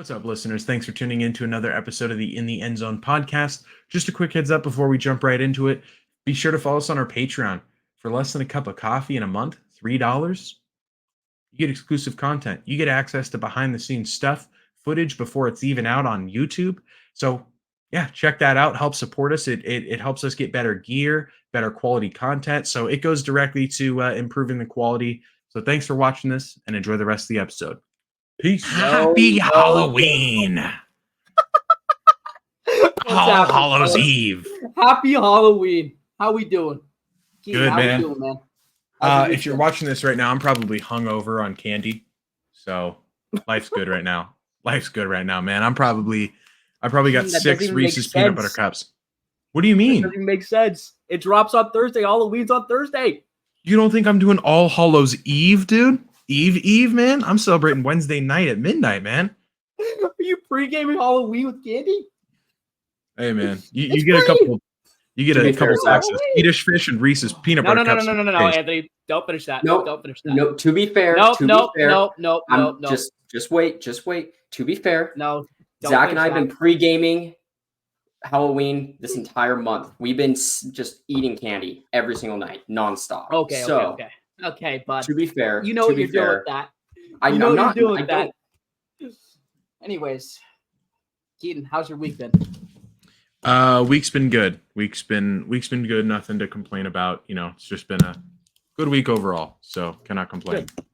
What's up, listeners? Thanks for tuning in to another episode of the In the Endzone podcast. Just a quick heads up before we jump right into it. Be sure to follow us on our Patreon. For less than a cup of coffee in a month, $3, you get exclusive content. You get access to behind-the-scenes stuff, footage before it's even out on YouTube. So, yeah, check that out. Help support us. It helps us get better gear, better quality content. So it goes directly to improving the quality. So thanks for watching this and enjoy the rest of the episode. Peace. Happy Halloween. All Hallows Eve. Happy Halloween. How we doing? Good, how man. We doing, man? If you're watching this right now, I'm probably hungover on candy. So life's good right now. Life's good right now, man. I probably got 6 Reese's peanut butter cups. What do you mean? That doesn't make sense. It drops on Thursday. Halloween's on Thursday. You don't think I'm doing All Hallows Eve, dude? Eve, man? I'm celebrating Wednesday night at midnight, man. Are you pre-gaming Halloween with candy? Hey, man. You get a couple. You get a couple sacks of Swedish fish and Reese's peanut butter cups. No, Anthony. Don't finish that. Nope. Don't finish that. No, to be fair. No. Just wait. To be fair. No. Zach and I have been pre-gaming Halloween this entire month. We've been just eating candy every single night, nonstop. Okay, but to be fair, you know what you're doing with that. I know what you're doing with that. Anyways, Keaton, how's your week been? Week's been good. Week's been good. Nothing to complain about. You know, it's just been a good week overall. So cannot complain. Good.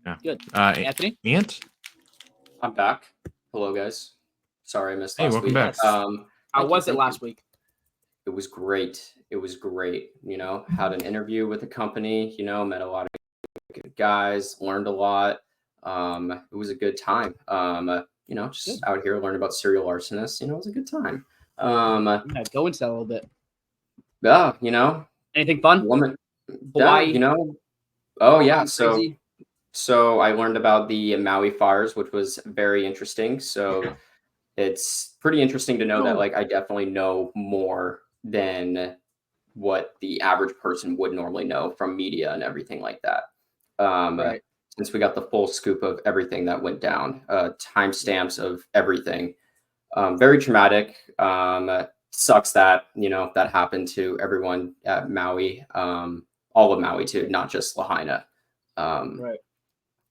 Yeah. Good. Anthony? I'm back. Hello, guys. Sorry I missed last welcome week. back. How was it last week? It was great. You know, had an interview with the company. You know, met a lot of good guys. Learned a lot. It was a good time. You know, just out here learning about serial arsonists. You know, it was a good time. Go into that a little bit. Yeah, you know. Anything fun? Hawaii. Yeah, you know. Oh yeah. So I learned about the Maui fires, which was very interesting. So it's pretty interesting to know that like I definitely know more than what the average person would normally know from media and everything like that. Right. Since we got the full scoop of everything that went down, timestamps of everything. Very traumatic. Sucks that, you know, that happened to everyone at Maui, all of Maui too, not just Lahaina. Right.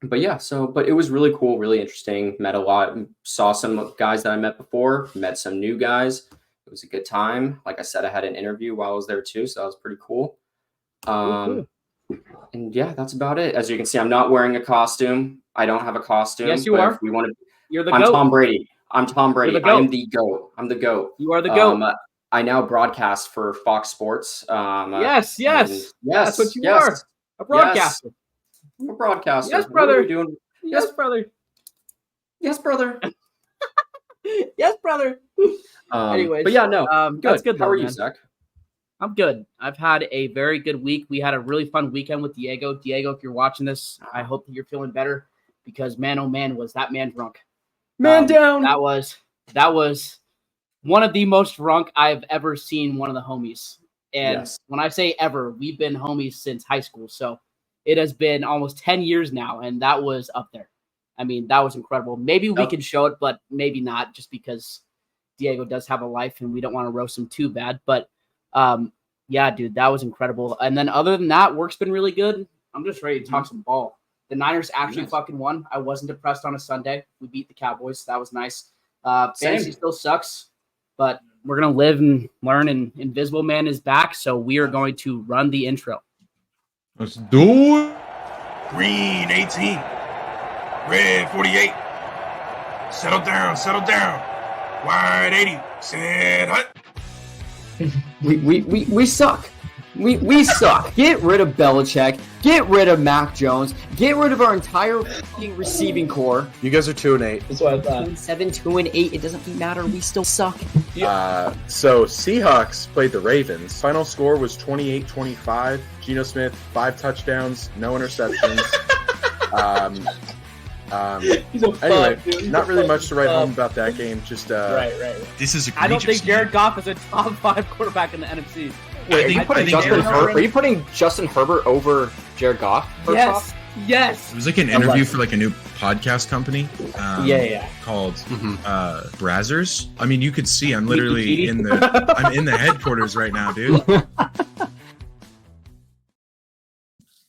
But yeah, but it was really cool, really interesting. Met a lot, saw some guys that I met before, met some new guys. It was a good time. Like I said, I had an interview while I was there too, so that was pretty cool. And yeah, that's about it. As you can see, I'm not wearing a costume. I don't have a costume. Yes, you are. If we want to. You're the I'm GOAT. Tom Brady. I'm Tom Brady. I am the GOAT. I'm the GOAT. You are the GOAT. I now broadcast for Fox Sports. Yes. That's what you are. A broadcaster. Yes. I'm a broadcaster. Yes, brother. What are we doing? Yes, brother. Yes, brother. Yes, brother. Anyways, but yeah, no. good. That's good. How though, are you, man. Zach? I'm good. I've had a very good week. We had a really fun weekend with Diego. Diego, if you're watching this, I hope that you're feeling better because man, oh man, was that man drunk. Man down. That was one of the most drunk I've ever seen one of the homies. And when I say ever, we've been homies since high school. So it has been almost 10 years now, and that was up there. I mean, that was incredible. Maybe we can show it, but maybe not, just because Diego does have a life and we don't want to roast him too bad. But yeah, dude, that was incredible. And then other than that, work's been really good. I'm just ready to talk some ball. The Niners actually fucking won. I wasn't depressed on a Sunday. We beat the Cowboys. So that was nice. Fantasy still sucks, but we're going to live and learn, and Invisible Man is back. So we are going to run the intro. Let's do it. Green 18. Red 48. Settle down. Wide 80. Set hut. We suck. We suck. Get rid of Belichick. Get rid of Mac Jones. Get rid of our entire receiving core. You guys are 2-8. That's what I thought. 2-7, 2-8. It doesn't matter. We still suck. So Seahawks played the Ravens. Final score was 28-25. Geno Smith, 5 touchdowns, no interceptions. Anyway, not really much to write home about that game. Just right. This is. I don't think Jared Goff is a top 5 quarterback in the NFC. Wait, are you putting Justin Herbert over Jared Goff? Yes. It was like an interview for like a new podcast company. Yeah. Called Brazzers. I mean, you could see I'm literally in the headquarters right now, dude.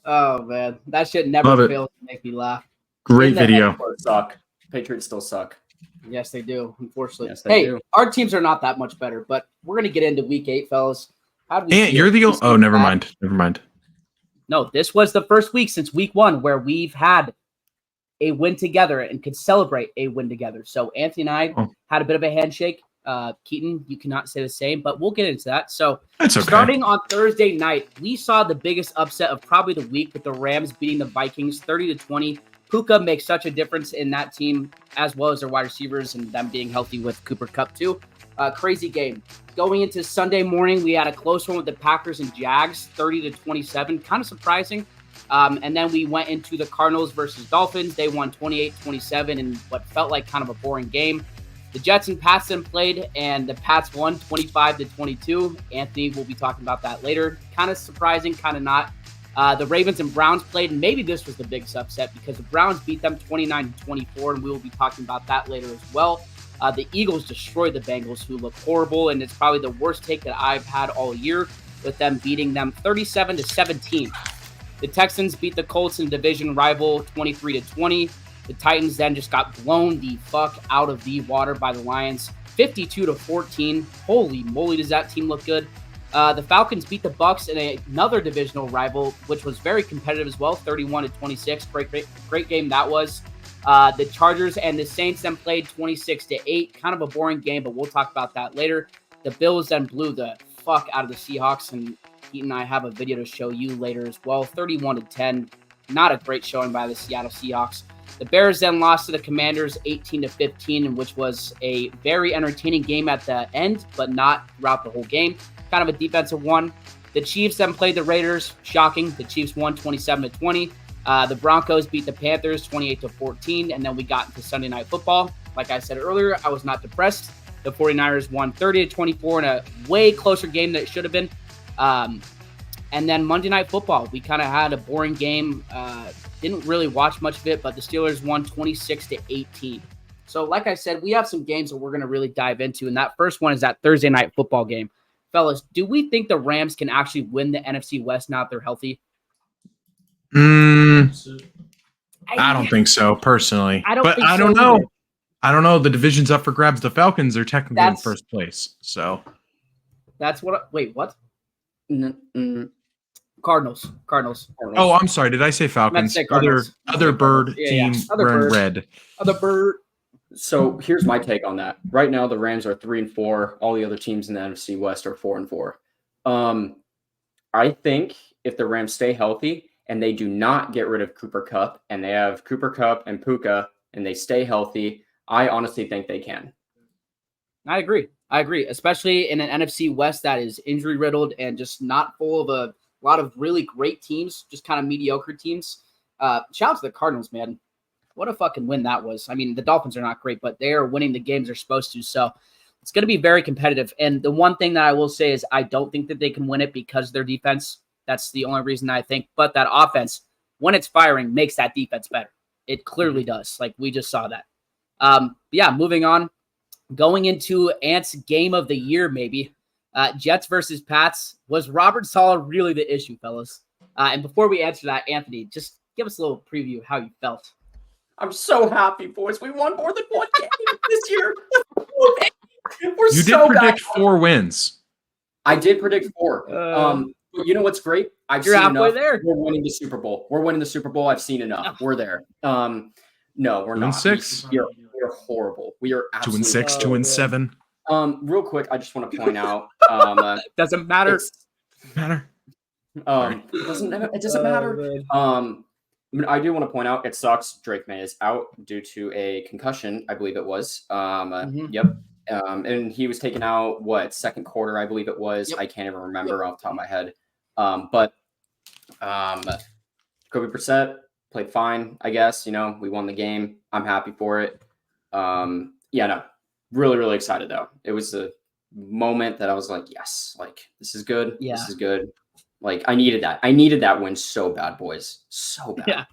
Oh man, that shit never fails to make me laugh. Great video. Suck. Patriots still suck. Yes, they do. Unfortunately, yes, they do. Our teams are not that much better, but we're gonna get into Week 8, fellas. How do we? And you're the oh, never mind. No, this was the first week since Week 1 where we've had a win together and could celebrate a win together. So Anthony and I had a bit of a handshake. Keaton, you cannot say the same, but we'll get into that. So that's okay. Starting on Thursday night, we saw the biggest upset of probably the week with the Rams beating the Vikings 30-20. Puka makes such a difference in that team, as well as their wide receivers and them being healthy with Cooper Kupp too. Crazy game. Going into Sunday morning, we had a close one with the Packers and Jags, 30-27. Kind of surprising. And then we went into the Cardinals versus Dolphins. They won 28-27 in what felt like kind of a boring game. The Jets and Pats then played, and the Pats won 25-22. Anthony will be talking about that later. Kind of surprising, kind of not. The Ravens and Browns played, and maybe this was the biggest upset because the Browns beat them 29-24, and we will be talking about that later as well. The Eagles destroyed the Bengals, who look horrible, and it's probably the worst take that I've had all year, with them beating them 37-17. The Texans beat the Colts in division rival 23-20. The Titans then just got blown the fuck out of the water by the Lions, 52-14. Holy moly, does that team look good? The Falcons beat the Bucs in another divisional rival, which was very competitive as well, 31-26. Great game that was. The Chargers and the Saints then played 26-8. Kind of a boring game, but we'll talk about that later. The Bills then blew the fuck out of the Seahawks, and Keaton and I have a video to show you later as well, 31-10. Not a great showing by the Seattle Seahawks. The Bears then lost to the Commanders 18-15, in which was a very entertaining game at the end, but not throughout the whole game. Kind of a defensive one. The Chiefs then played the Raiders. Shocking. The Chiefs won 27-20. The Broncos beat the Panthers 28-14, and then we got into Sunday Night Football. Like I said earlier, I was not depressed. The 49ers won 30-24 in a way closer game than it should have been. And then Monday Night Football, we kind of had a boring game. Didn't really watch much of it, but the Steelers won 26-18. So like I said, we have some games that we're going to really dive into, and that first one is that Thursday Night Football game. Fellas, do we think the Rams can actually win the NFC West now that they're healthy? I don't think so, personally. I don't know. Either. I don't know. The division's up for grabs. The Falcons are technically in first place. So that's what. Wait, what? Cardinals. Oh, I'm sorry. Did I say Falcons? Other bird team wearing red. Other bird. So here's my take on that. Right now, the Rams are 3-4. All the other teams in the NFC West are 4-4. I think if the Rams stay healthy and they do not get rid of Cooper Kupp, and they have Cooper Kupp and Puka, and they stay healthy, I honestly think they can. I agree, especially in an NFC West that is injury riddled and just not full of a lot of really great teams, just kind of mediocre teams. Shout out to the Cardinals, man. What a fucking win that was. I mean, the Dolphins are not great, but they are winning the games they're supposed to. So it's going to be very competitive. And the one thing that I will say is I don't think that they can win it because of their defense. That's the only reason I think. But that offense, when it's firing, makes that defense better. It clearly does. Like, we just saw that. Yeah, moving on. Going into Ant's game of the year, maybe. Jets versus Pats. Was Robert Saleh really the issue, fellas? And before we answer that, Anthony, just give us a little preview of how you felt. I'm so happy, boys. We won more than one game this year. You did predict 4 wins. I did predict 4. But you know what's great? You're halfway there. We're winning the Super Bowl. I've seen enough. We're there. No, we're not. 2-6. We're horrible. We are absolutely 2-6, 2-7. Real quick, I just want to point out. Doesn't matter. It doesn't matter. I do want to point out it sucks. Drake May is out due to a concussion, I believe it was. Yep. And he was taken out, second quarter, I believe it was. Yep. I can't even remember off the top of my head. But Kobe Brissett played fine, I guess. We won the game. I'm happy for it. Really, really excited, though. It was a moment that I was like, yes, this is good. Yeah. This is good. I needed that. I needed that win so bad, boys. So bad. Yeah.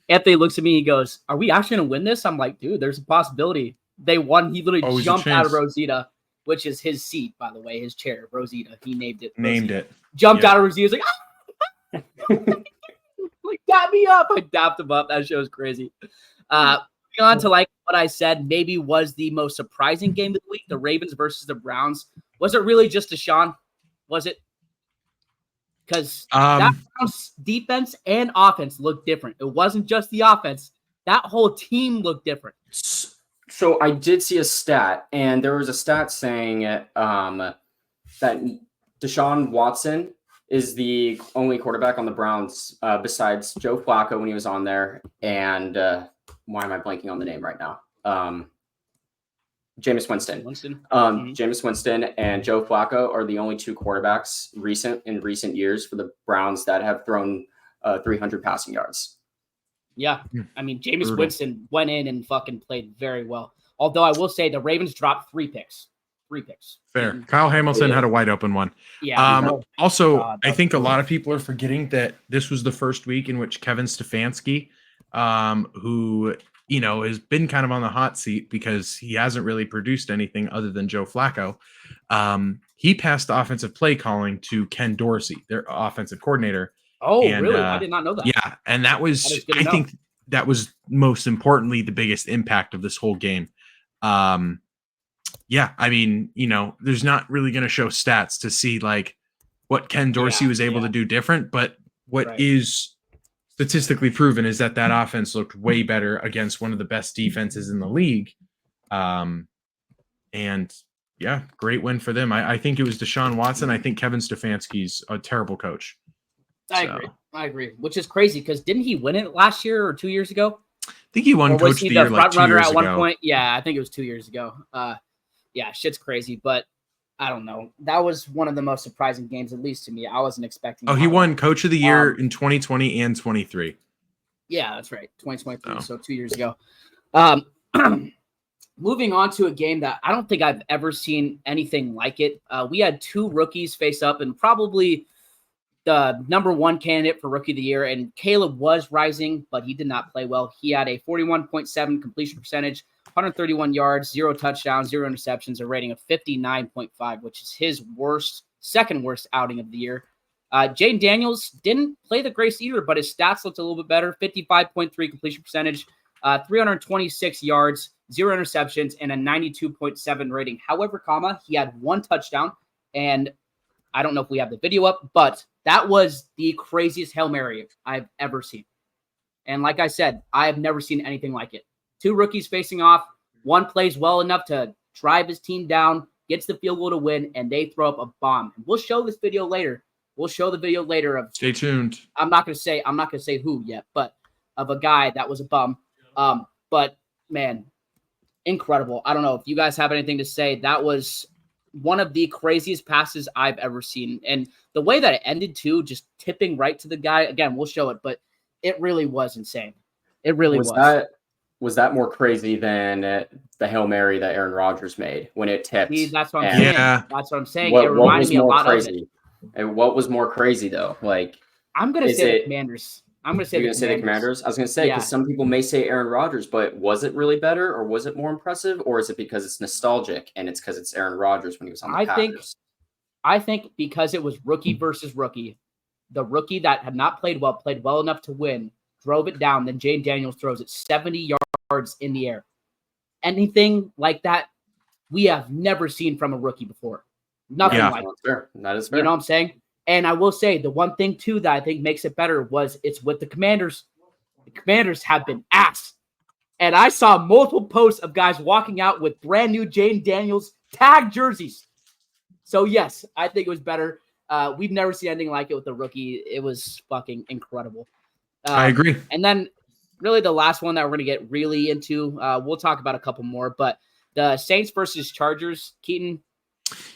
Anthony looks at me. He goes, "Are we actually going to win this?" I'm like, "Dude, there's a possibility." They won. He literally Always a jumped out of chance. Rosita, which is his seat, by the way, his chair, Rosita. He named it. Named Rosita. it. Jumped Yeah. out of Rosita. He was like, like, got me up. I dapped him up. That show was crazy. Moving on to like what I said, maybe was the most surprising game of the week, the Ravens versus the Browns. Was it really just Deshaun? Was it? Because that Browns defense and offense looked different. It wasn't just the offense. That whole team looked different. So I did see a stat, and there was a stat saying that Deshaun Watson is the only quarterback on the Browns besides Joe Flacco when he was on there, and why am I blanking on the name right now? Jameis Winston. Jameis Winston and Joe Flacco are the only two quarterbacks in recent years for the Browns that have thrown 300 passing yards. Yeah, I mean, Jameis Winston went in and fucking played very well. Although I will say the Ravens dropped 3 picks. 3 picks. Fair. Kyle Hamilton had a wide open one. Yeah. Also, I think a lot of people are forgetting that this was the first week in which Kevin Stefanski, who has been kind of on the hot seat because he hasn't really produced anything other than Joe Flacco. He passed the offensive play calling to Ken Dorsey, their offensive coordinator. Oh, really? I did not know that. Yeah, and that was, I think that was most importantly the biggest impact of this whole game. Yeah, I mean, there's not really going to show stats to see like what Ken Dorsey was able to do different, but what is statistically proven is that offense looked way better against one of the best defenses in the league. And yeah, great win for them. I think it was Deshaun Watson. I think Kevin Stefanski's a terrible coach. I agree. Which is crazy because didn't he win it last year or 2 years ago? I think he won Coach of the Year like 2 years ago. At one point? Yeah, I think it was 2 years ago. Yeah, shit's crazy, but I don't know. That was one of the most surprising games, at least to me. I wasn't expecting. Oh, he won Coach of the Year in 2020 and 23. Yeah, that's right. 2023, so 2 years ago. Moving on to a game that I don't think I've ever seen anything like it. We had 2 rookies face up and probably the number 1 candidate for Rookie of the Year, and Caleb was rising, but he did not play well. He had a 41.7 completion percentage, 131 yards, 0 touchdowns, 0 interceptions, a rating of 59.5, which is his second worst outing of the year. Jaden Daniels didn't play the greatest either, but his stats looked a little bit better. 55.3 completion percentage, 326 yards, 0 interceptions, and a 92.7 rating. However, he had 1 touchdown, and I don't know if we have the video up, but that was the craziest Hail Mary I've ever seen. And like I said, I have never seen anything like it. 2 rookies facing off. 1 plays well enough to drive his team down, gets the field goal to win, and they throw up a bomb. And we'll show this video later. We'll show the video later of. Stay tuned. I'm not gonna say who yet, but of a guy that was a bum. But man, incredible. I don't know if you guys have anything to say. That was one of the craziest passes I've ever seen. And the way that it ended too, just tipping right to the guy. Again, we'll show it, but it really was insane. It really was. Was that more crazy than the Hail Mary that Aaron Rodgers made when it tipped? See, that's what I'm saying. Yeah. That's what I'm saying. It reminded me a lot of it. And what was more crazy though? Like, I'm gonna say the Commanders. I'm gonna say the Commanders. I was gonna say because some people may say Aaron Rodgers, but was it really better, or was it more impressive, or is it because it's nostalgic and it's because it's Aaron Rodgers when he was on the Packers? I think because it was rookie versus rookie, the rookie that had not played well enough to win, drove it down. Then Jaden Daniels throws it 70 yards in the air. Anything like that, we have never seen from a rookie before. Nothing like that. That is fair. You know what I'm saying? And I will say the one thing too that I think makes it better was it's with the Commanders. The Commanders have been ass. And I saw multiple posts of guys walking out with brand new Jaden Daniels tag jerseys. So yes, I think it was better. We've never seen anything like it with the rookie. It was fucking incredible. I agree. And then really the last one that we're going to get really into, we'll talk about a couple more, but the Saints versus Chargers, Keaton.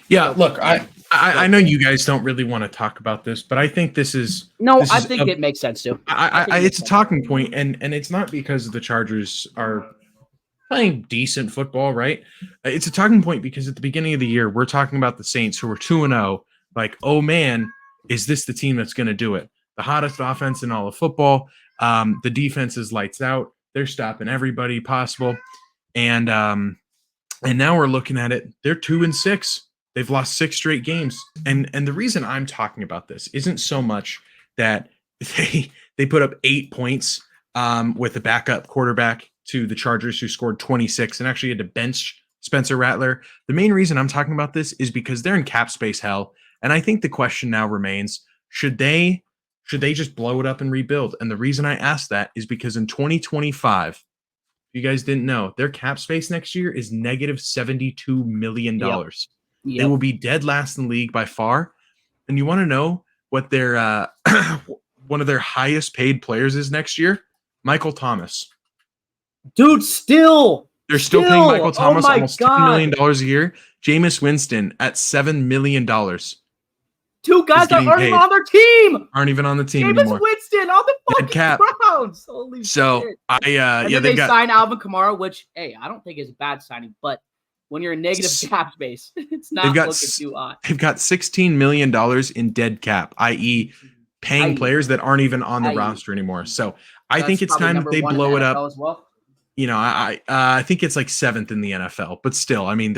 Yeah, look, I know you guys don't really want to talk about this, but I think this is I think it makes sense too. It's a talking point, and it's not because the Chargers are playing decent football, right? It's a talking point because at the beginning of the year, we're talking about the Saints who are 2-0, like, oh man, is this the team that's going to do it? The hottest offense in all of football. The defense is lights out. They're stopping everybody possible. And now we're looking at it. They're 2-6. They've lost 6 straight games. And the reason I'm talking about this isn't so much that they put up 8 points with a backup quarterback to the Chargers, who scored 26 and actually had to bench Spencer Rattler. The main reason I'm talking about this is because they're in cap space hell. And I think the question now remains, should they just blow it up and rebuild? And the reason I ask that is because in 2025, if you guys didn't know, their cap space next year is negative $72 million. Yep. They will be dead last in the league by far. And you want to know what their one of their highest paid players is next year? Michael Thomas. Dude, they're still paying Michael Thomas almost $10 million a year. Jameis Winston at $7 million. 2 guys that aren't even on their team. Aren't even on the team Jameis anymore. Winston on the fucking cap. Browns. Holy shit. And they signed Alvin Kamara, which, hey, I don't think is a bad signing, but when you're in negative cap space, it's not looking too hot. They've got $16 million in dead cap, i.e. paying players that aren't even on the roster anymore. So I think it's time that they blow it up. As well. You know, I think it's like 7th in the NFL, but still, I mean,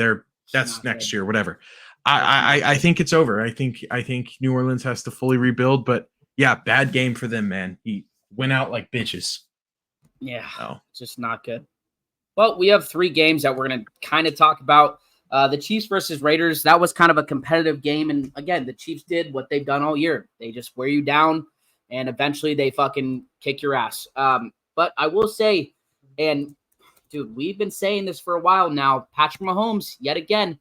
that's next year, whatever. I think it's over. I think New Orleans has to fully rebuild, but yeah, bad game for them, man. He went out like bitches. Yeah, it's just not good. Well, we have 3 games that we're going to kind of talk about. The Chiefs versus Raiders, that was kind of a competitive game. And again, the Chiefs did what they've done all year. They just wear you down, and eventually they fucking kick your ass. But I will say, and dude, we've been saying this for a while now, Patrick Mahomes, yet again,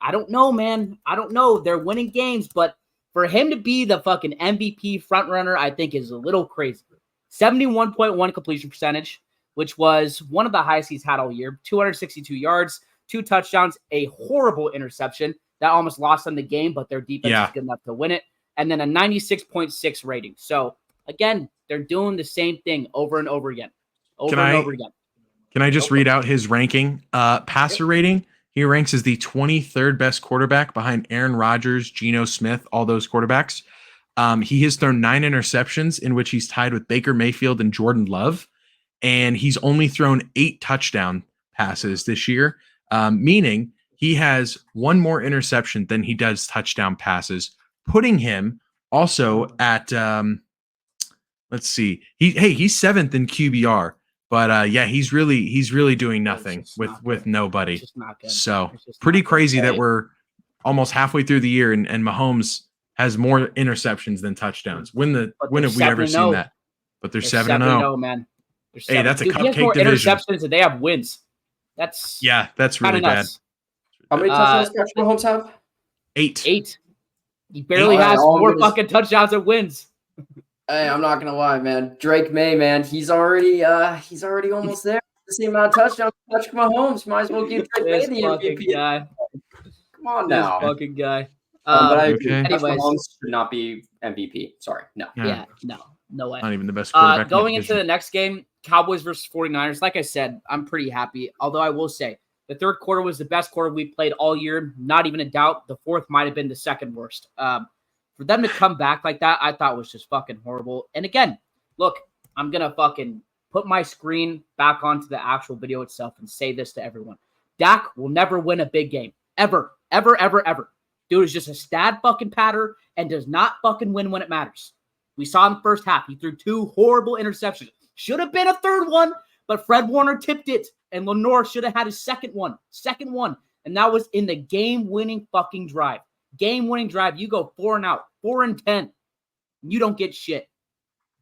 I don't know, man. I don't know. They're winning games, but for him to be the fucking MVP frontrunner, I think is a little crazy. 71.1 completion percentage, which was one of the highest he's had all year. 262 yards, 2 touchdowns, a horrible interception that almost lost them the game, but their defense is good enough to win it. And then a 96.6 rating. So, again, they're doing the same thing over and over again. Over and over again. Can I just read out his ranking? Passer rating, he ranks as the 23rd best quarterback behind Aaron Rodgers, Geno Smith, all those quarterbacks. He has thrown 9 interceptions, in which he's tied with Baker Mayfield and Jordan Love. And he's only thrown 8 touchdown passes this year, meaning he has 1 more interception than he does touchdown passes, putting him also at, let's see, he's 7th in QBR. But he's really doing nothing with nobody. So pretty crazy that we're almost halfway through the year and Mahomes has more interceptions than toucouchdowns. When have we ever seen that? But they're 7-0, man. Hey, that's a cupcake more division. Interceptions and they have wins. That's really bad. How many touchdowns does Mahomes have? 8. He barely has 4 fucking touchdowns and wins. Hey, I'm not gonna lie, man. Drake May, man, he's already almost there. The same amount of touchdowns. Patrick Mahomes, might as well give Drake May the MVP. Guy. Come on now, this fucking guy. But I agree. Anyways, Mahomes should not be MVP. Sorry, no. Yeah, no way. Not even the best quarterback. Going into the next game, Cowboys versus 49ers. Like I said, I'm pretty happy. Although I will say, the third quarter was the best quarter we played all year. Not even a doubt. The fourth might have been the second worst. For them to come back like that, I thought was just fucking horrible. And again, look, I'm going to fucking put my screen back onto the actual video itself and say this to everyone. Dak will never win a big game. Ever. Ever, ever, ever. Dude is just a stat fucking patter and does not fucking win when it matters. We saw in the first half. He threw 2 horrible interceptions. Should have been a third one, but Fred Warner tipped it. And Lenore should have had his second one. And that was in the game-winning fucking drive. Game-winning drive. You go 4 and out. 4 and 10. You don't get shit.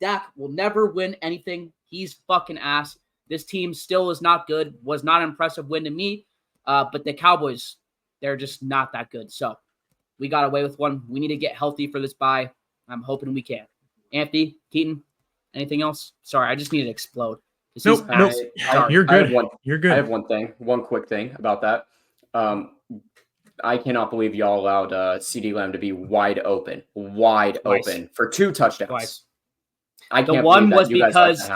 Dak will never win anything. He's fucking ass. This team still is not good. Was not an impressive win to me. But the Cowboys, they're just not that good. So we got away with one. We need to get healthy for this bye. I'm hoping we can. Anthony, Keaton, anything else? Sorry, I just need to explode. Nope. You're good. You're good. I have one quick thing about that. I cannot believe y'all allowed CeeDee Lamb to be wide open for 2 touchdowns. Twice. The one was because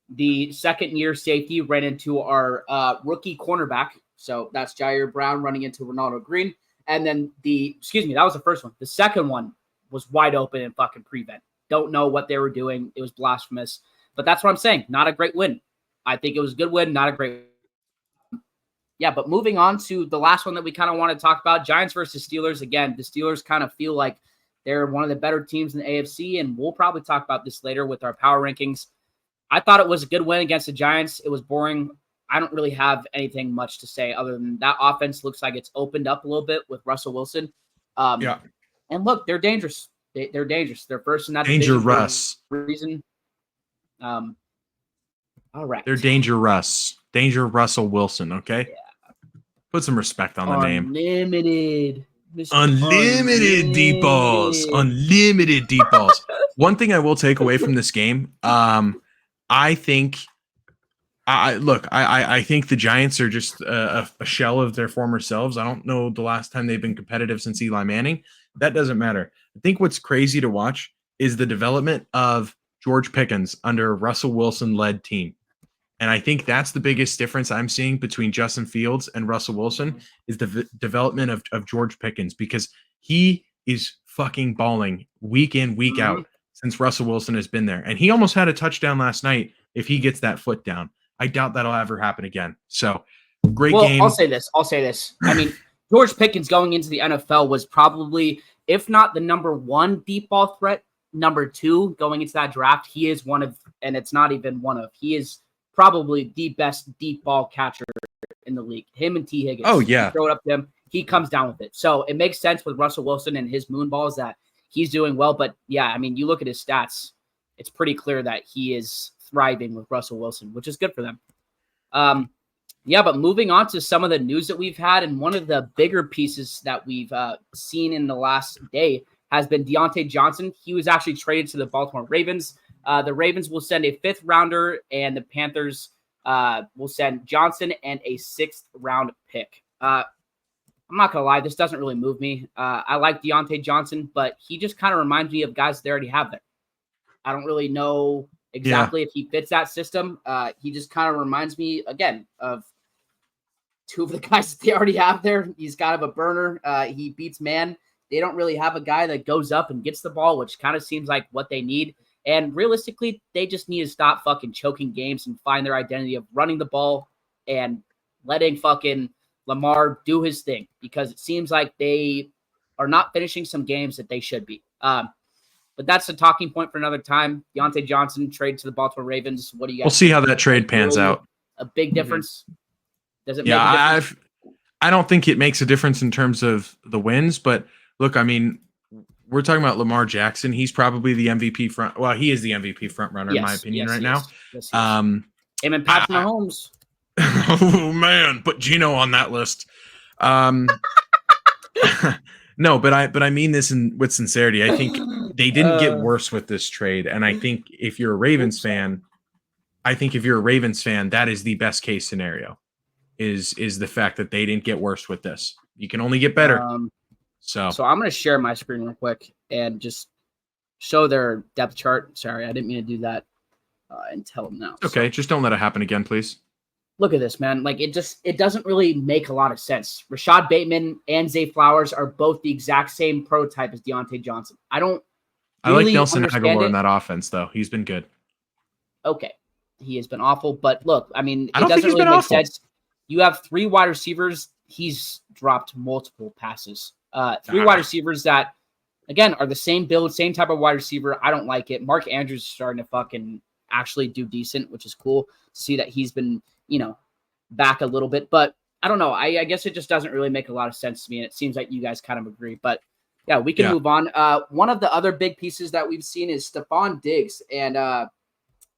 the second-year safety ran into our rookie cornerback. So that's Jair Brown running into Ronaldo Green. And then that was the first one. The second one was wide open and fucking prevent. don't know what they were doing. It was blasphemous. But that's what I'm saying. Not a great win. I think it was a good win, not a great. Yeah, but moving on to the last one that we kind of want to talk about, Giants versus Steelers. Again, the Steelers kind of feel like they're one of the better teams in the AFC, and we'll probably talk about this later with our power rankings. I thought it was a good win against the Giants. It was boring. I don't really have anything much to say other than that offense looks like it's opened up a little bit with Russell Wilson. Yeah. And look, they're dangerous. They're dangerous. They're first in that Danger division Russ. for a reason. All right. They're Danger Russ. Danger Russell Wilson, okay? Yeah. Put some respect on the name. Unlimited. Unlimited deep balls. Unlimited deep balls. One thing I will take away from this game, I think I think the Giants are just a shell of their former selves. I don't know the last time they've been competitive since Eli Manning. That doesn't matter. I think what's crazy to watch is the development of George Pickens under a Russell Wilson-led team. And I think that's the biggest difference I'm seeing between Justin Fields and Russell Wilson is the development of George Pickens, because he is fucking balling week in, week out since Russell Wilson has been there. And he almost had a touchdown last night if he gets that foot down. I doubt that'll ever happen again. So, great game. I'll say this. I mean, George Pickens going into the NFL was probably, if not the number one deep ball threat, number two going into that draft. He is one of, and it's not even one of, he is probably the best deep ball catcher in the league. Him and T. Higgins. Oh, yeah. You throw it up to him, he comes down with it. So it makes sense with Russell Wilson and his moon balls that he's doing well. But yeah, I mean, you look at his stats, it's pretty clear that he is thriving with Russell Wilson, which is good for them. Yeah, but moving on to some of the news that we've had, and one of the bigger pieces that we've seen in the last day has been Diontae Johnson. He was actually traded to the Baltimore Ravens. The Ravens will send a 5th rounder, and the Panthers will send Johnson and a 6th round pick. I'm not going to lie, this doesn't really move me. I like Diontae Johnson, but he just kind of reminds me of guys they already have there. I don't really know exactly if he fits that system. He just kind of reminds me, again, of two of the guys that they already have there. He's kind of a burner. He beats man. They don't really have a guy that goes up and gets the ball, which kind of seems like what they need. And realistically, they just need to stop fucking choking games and find their identity of running the ball and letting fucking Lamar do his thing, because it seems like they are not finishing some games that they should be. But that's a talking point for another time. Diontae Johnson trade to the Baltimore Ravens. What do you guys? We'll see how that trade pans out. A big difference. Does it? Yeah, make a difference? I don't think it makes a difference in terms of the wins, but look, I mean, we're talking about Lamar Jackson. He's probably the MVP front. Well, he is the MVP front runner in my opinion right now. Yes, him and Patrick Mahomes. Oh man, put Gino on that list. No, but I mean this with sincerity. I think they didn't get worse with this trade, and I think if you're a Ravens fan, that is the best case scenario. Is the fact that they didn't get worse with this. You can only get better. So I'm going to share my screen real quick and just show their depth chart. Sorry, I didn't mean to do that and tell them now. Okay, so, just don't let it happen again, please. Look at this, man. Like, it doesn't really make a lot of sense. Rashad Bateman and Zay Flowers are both the exact same prototype as Diontae Johnson. I like Nelson Aguilar in that offense, though. He's been good. Okay. He has been awful. But look, I mean, it doesn't really make sense. You have 3 wide receivers. He's dropped multiple passes. 3 wide receivers that, again, are the same build, same type of wide receiver. I don't like it. Mark Andrews is starting to fucking actually do decent, which is cool to see that he's been, back a little bit. But I don't know. I guess it just doesn't really make a lot of sense to me. And it seems like you guys kind of agree. But yeah, we can move on. One of the other big pieces that we've seen is Stefon Diggs. And I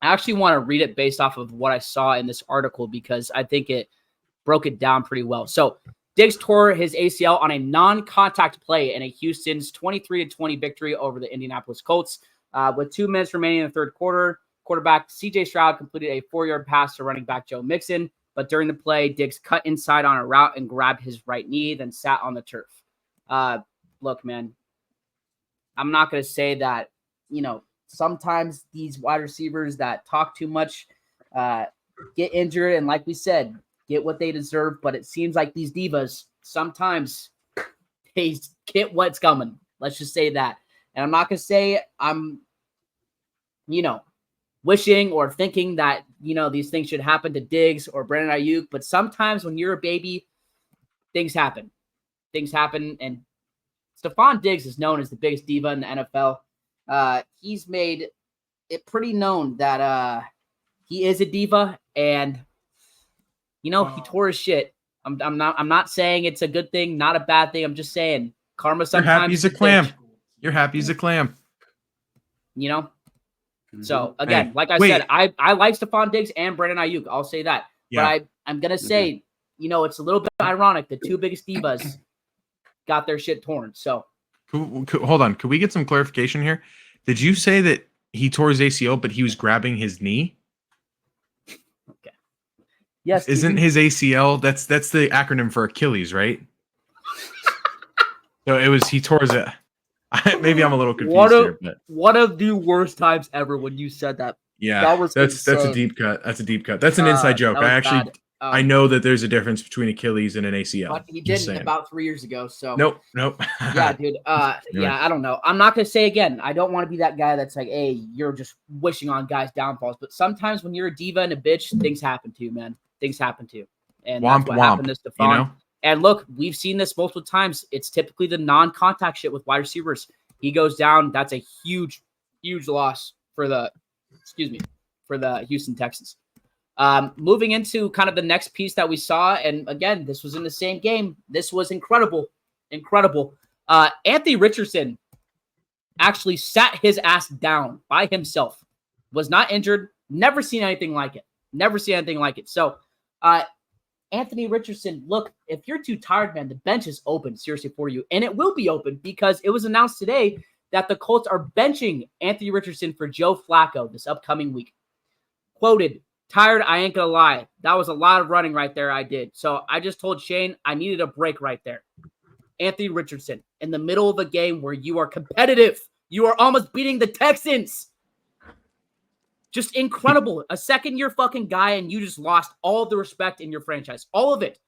actually want to read it based off of what I saw in this article, because I think it broke it down pretty well. So Diggs tore his ACL on a non-contact play in a Houston's 23-20 victory over the Indianapolis Colts. With 2 minutes remaining in the third quarter, quarterback C.J. Stroud completed a 4-yard pass to running back Joe Mixon. But during the play, Diggs cut inside on a route and grabbed his right knee, then sat on the turf. Look, man, I'm not going to say that, sometimes these wide receivers that talk too much get injured. And like we said, get what they deserve. But it seems like these divas, sometimes they get what's coming. Let's just say that. And I'm not going to say I'm wishing or thinking that, these things should happen to Diggs or Brandon Ayuk. But sometimes when you're a baby, things happen. Things happen. And Stefon Diggs is known as the biggest diva in the NFL. He's made it pretty known that he is a diva, and he tore his shit. I'm not saying it's a good thing, not a bad thing. I'm just saying karma sometimes. You're happy he's a clam. You're happy he's a clam. So again, like I said, I like Stefon Diggs and Brandon Ayuk. I'll say that. Yeah. But I'm gonna say, it's a little bit ironic. The two biggest divas got their shit torn. So hold on. Could we get some clarification here? Did you say that he tore his ACL, but he was grabbing his knee? Okay. Yes. Isn't his ACL? That's the acronym for Achilles, right? So he tore his. Maybe I'm a little confused here, but one of the worst times ever when you said that. Yeah, that's a deep cut. That's a deep cut. That's an inside joke. I know that there's a difference between Achilles and an ACL. But he didn't about 3 years ago. So nope. Yeah, dude. I don't know. I'm not gonna say again. I don't want to be that guy that's like, hey, you're just wishing on guys' downfalls. But sometimes when you're a diva and a bitch, things happen to you, man. Things happen to you, and that's what happened to Stefon. And look, we've seen this multiple times. It's typically the non-contact shit with wide receivers. He goes down. That's a huge, huge loss for the Houston Texans. Moving into kind of the next piece that we saw, and again, this was in the same game. This was incredible. Anthony Richardson actually sat his ass down by himself. Was not injured. Never seen anything like it. So, Anthony Richardson, look, if you're too tired, man, the bench is open, seriously, for you. And it will be open because it was announced today that the Colts are benching Anthony Richardson for Joe Flacco this upcoming week. Quoted, tired, I ain't gonna lie. That was a lot of running right there I did. So I just told Shane I needed a break right there. Anthony Richardson, in the middle of a game where you are competitive. You are almost beating the Texans. Just incredible. A second-year fucking guy, and you just lost all the respect in your franchise. All of it.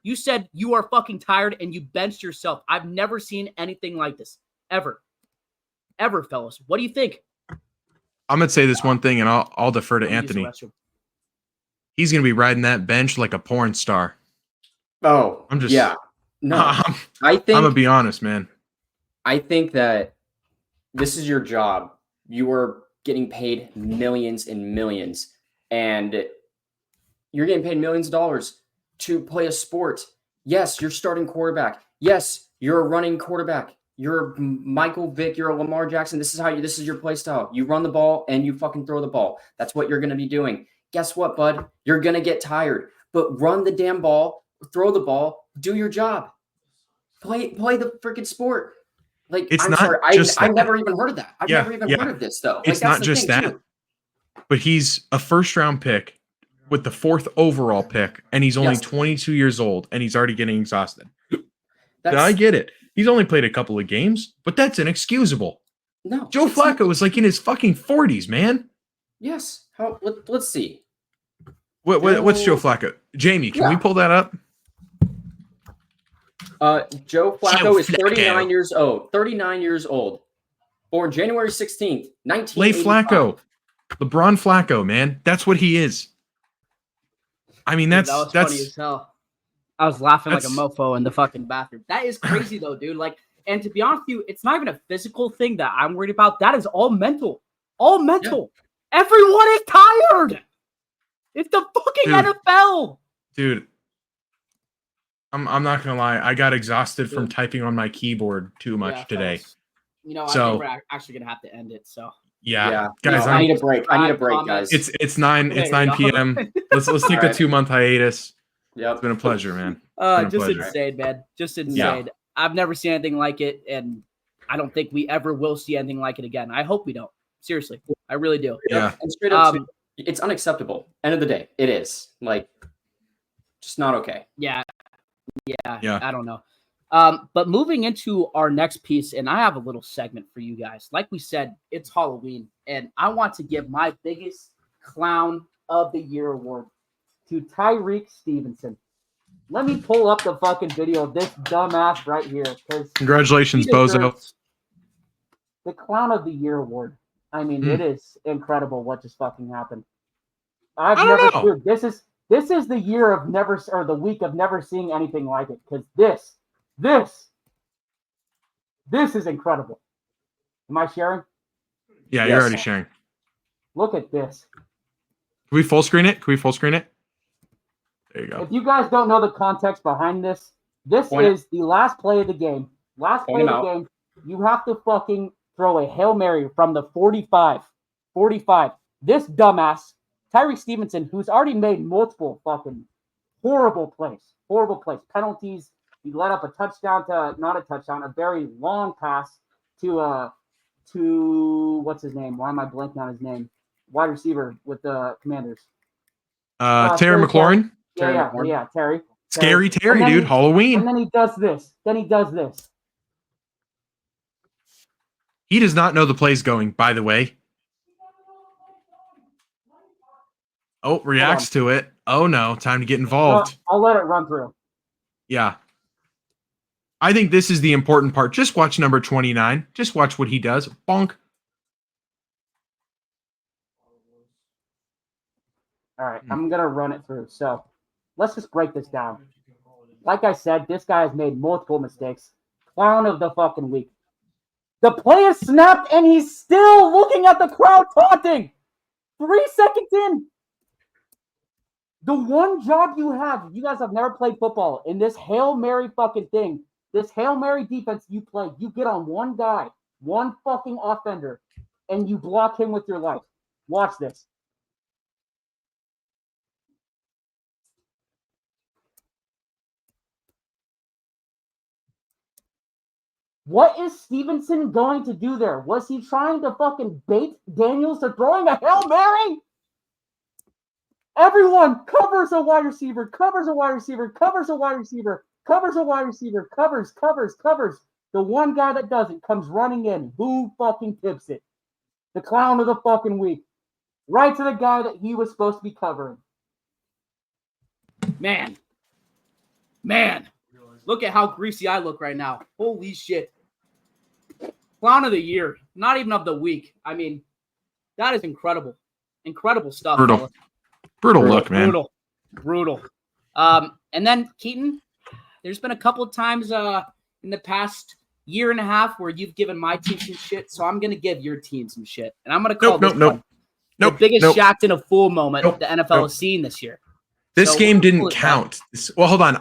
You said you are fucking tired, and you benched yourself. I've never seen anything like this. Ever, fellas. What do you think? I'm going to say this one thing, and I'll defer to Anthony. He's going to be riding that bench like a porn star. Oh, yeah. No, I'm going to be honest, man. I think that this is your job. You are getting paid millions and millions, and you're getting paid millions of dollars to play a sport. Yes, you're starting quarterback. Yes, you're a running quarterback. You're Michael Vick. You're a Lamar Jackson. This is your play style. You run the ball and you fucking throw the ball. That's what you're going to be doing. Guess what, bud? You're going to get tired, but run the damn ball, throw the ball, do your job. Play the freaking sport. Like, it's I'm not sorry, just I've never even heard of that. I've never even heard of this, though. It's not just that, but he's a first-round pick with the 4th overall pick, and he's only 22 years old, and he's already getting exhausted. I get it. He's only played a couple of games, but that's inexcusable. No. Joe Flacco is like in his fucking 40s, man. Yes. Let's see. What's Joe Flacco? Jamie, can we pull that up? Joe Flacco is 39 years old. 39 years old. Born January 16th, 1985. Lay Flacco. LeBron Flacco, man. That's what he is. I mean, that's funny as hell. I was laughing like a mofo in the fucking bathroom. That is crazy, though, dude. Like, and to be honest with you, it's not even a physical thing that I'm worried about. That is all mental. All mental. Yeah. Everyone is tired. It's the fucking NFL. Dude. I'm not gonna lie. I got exhausted from typing on my keyboard too much today. I think we're actually gonna have to end it. So guys, I need a break. Guys. It's 9 p.m. Let's take a 2-month hiatus. Yeah, it's been a pleasure, man. Insane, man. Just insane. Yeah. I've never seen anything like it, and I don't think we ever will see anything like it again. I hope we don't. Seriously, I really do. Yeah. And straight up, it's unacceptable. End of the day, it is just not okay. Yeah. I don't know. But moving into our next piece, and I have a little segment for you guys. Like we said, it's Halloween, and I want to give my biggest clown of the year award to Tyreek Stevenson. Let me pull up the fucking video of this dumbass right here. Congratulations, Bozo. The clown of the year award. I mean, it is incredible what just fucking happened. I don't know. Dude, this is the year of never, or the week of never seeing anything like it. Because this is incredible. Am I sharing? Yeah, Yes. you're already sharing. Look at this. Can we full screen it? There you go. If you guys don't know the context behind this, this is the last play of the game. Last play of the game, you have to fucking throw a Hail Mary from the 45. 45. This dumbass, Tyree Stevenson, who's already made multiple fucking horrible plays, penalties. He let up a touchdown to, not a touchdown, a very long pass to what's his name? Why am I blanking on his name? Wide receiver with the Commanders. Terry McLaurin. Yeah, Terry. Scary Terry, dude. Halloween. And then he does this. He does not know the play's going, by the way. Oh, reacts to it. Oh, no. Time to get involved. I'll let it run through. Yeah. I think this is the important part. Just watch number 29. Just watch what he does. Bonk. All right. I'm going to run it through. So let's just break this down. Like I said, this guy has made multiple mistakes. Clown of the fucking week. The play is snapped, and he's still looking at the crowd taunting. 3 seconds in. The one job you guys have never played football, in this Hail Mary fucking thing, this Hail Mary defense you play, you get on one guy, one fucking offender, and you block him with your life. Watch this. What is Stevenson going to do there? Was he trying to fucking bait Daniels to throwing a Hail Mary? Everyone covers a wide receiver, covers. The one guy that doesn't comes running in. Who fucking tips it? The clown of the fucking week. Right to the guy that he was supposed to be covering. Man. Look at how greasy I look right now. Holy shit. Clown of the year. Not even of the week. I mean, that is incredible. Incredible stuff. Brutal look, man. Brutal. And then, Keaton, there's been a couple of times in the past year and a half where you've given my team some shit, so I'm going to give your team some shit. And I'm going to call this one the biggest Shaqtin' a Fool moment the NFL has seen this year. This game didn't count. Well, hold on.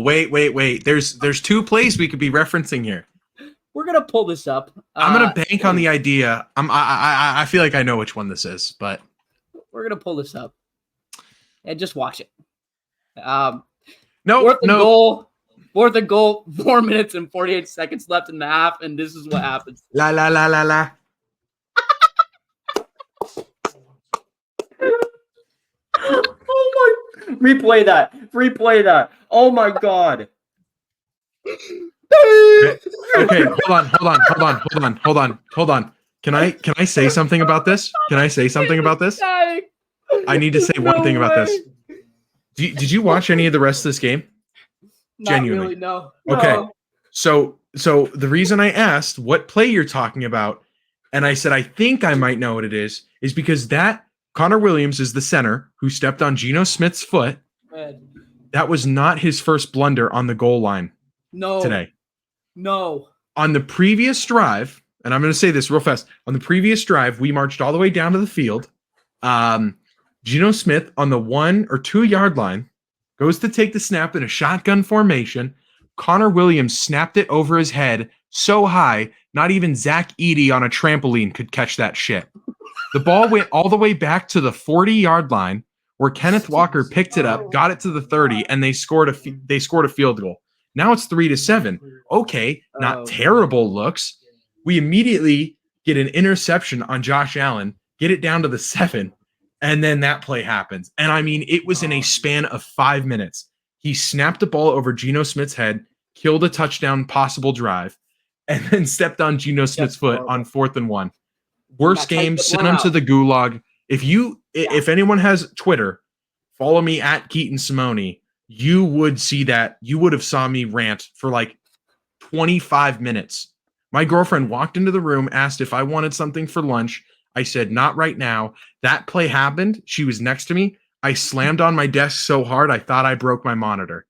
Wait. There's 2 plays we could be referencing here. We're gonna pull this up. I'm gonna bank on the idea. I feel like I know which one this is, but we're gonna pull this up and just watch it. Fourth and goal. 4 minutes and 48 seconds left in the half, and this is what happens. La. Oh my! Replay that. Oh my god. Okay, hold on. Can I say something about this? I need to say one thing about this. Did you watch any of the rest of this game? Genuinely. Really, no. Okay. No. So the reason I asked what play you're talking about, and I said I think I might know what it is because that Connor Williams is the center who stepped on Geno Smith's foot. That was not his first blunder on the goal line. Today. No. On the previous drive, and I'm going to say this real fast. On the previous drive, we marched all the way down to the field. Geno Smith on the 1 or 2 yard line goes to take the snap in a shotgun formation. Connor Williams snapped it over his head so high, not even Zach Edey on a trampoline could catch that shit. The ball went all the way back to the 40-yard line where Kenneth Walker picked it up, got it to the 30, and they scored a field goal. Now it's 3-7. Okay, not terrible looks. We immediately get an interception on Josh Allen, get it down to the 7, and then that play happens. And I mean, it was in a span of 5 minutes. He snapped the ball over Geno Smith's head, killed a touchdown possible drive, and then stepped on Geno Smith's foot on 4th and 1. Worst game, send him to the gulag. If anyone has Twitter, follow me at Keaton Simone. You would see that. You would have saw me rant for like 25 minutes My girlfriend walked into the room, asked if I wanted something for lunch. I said, not right now. That play happened. She was next to me. I slammed on my desk so hard I thought I broke my monitor.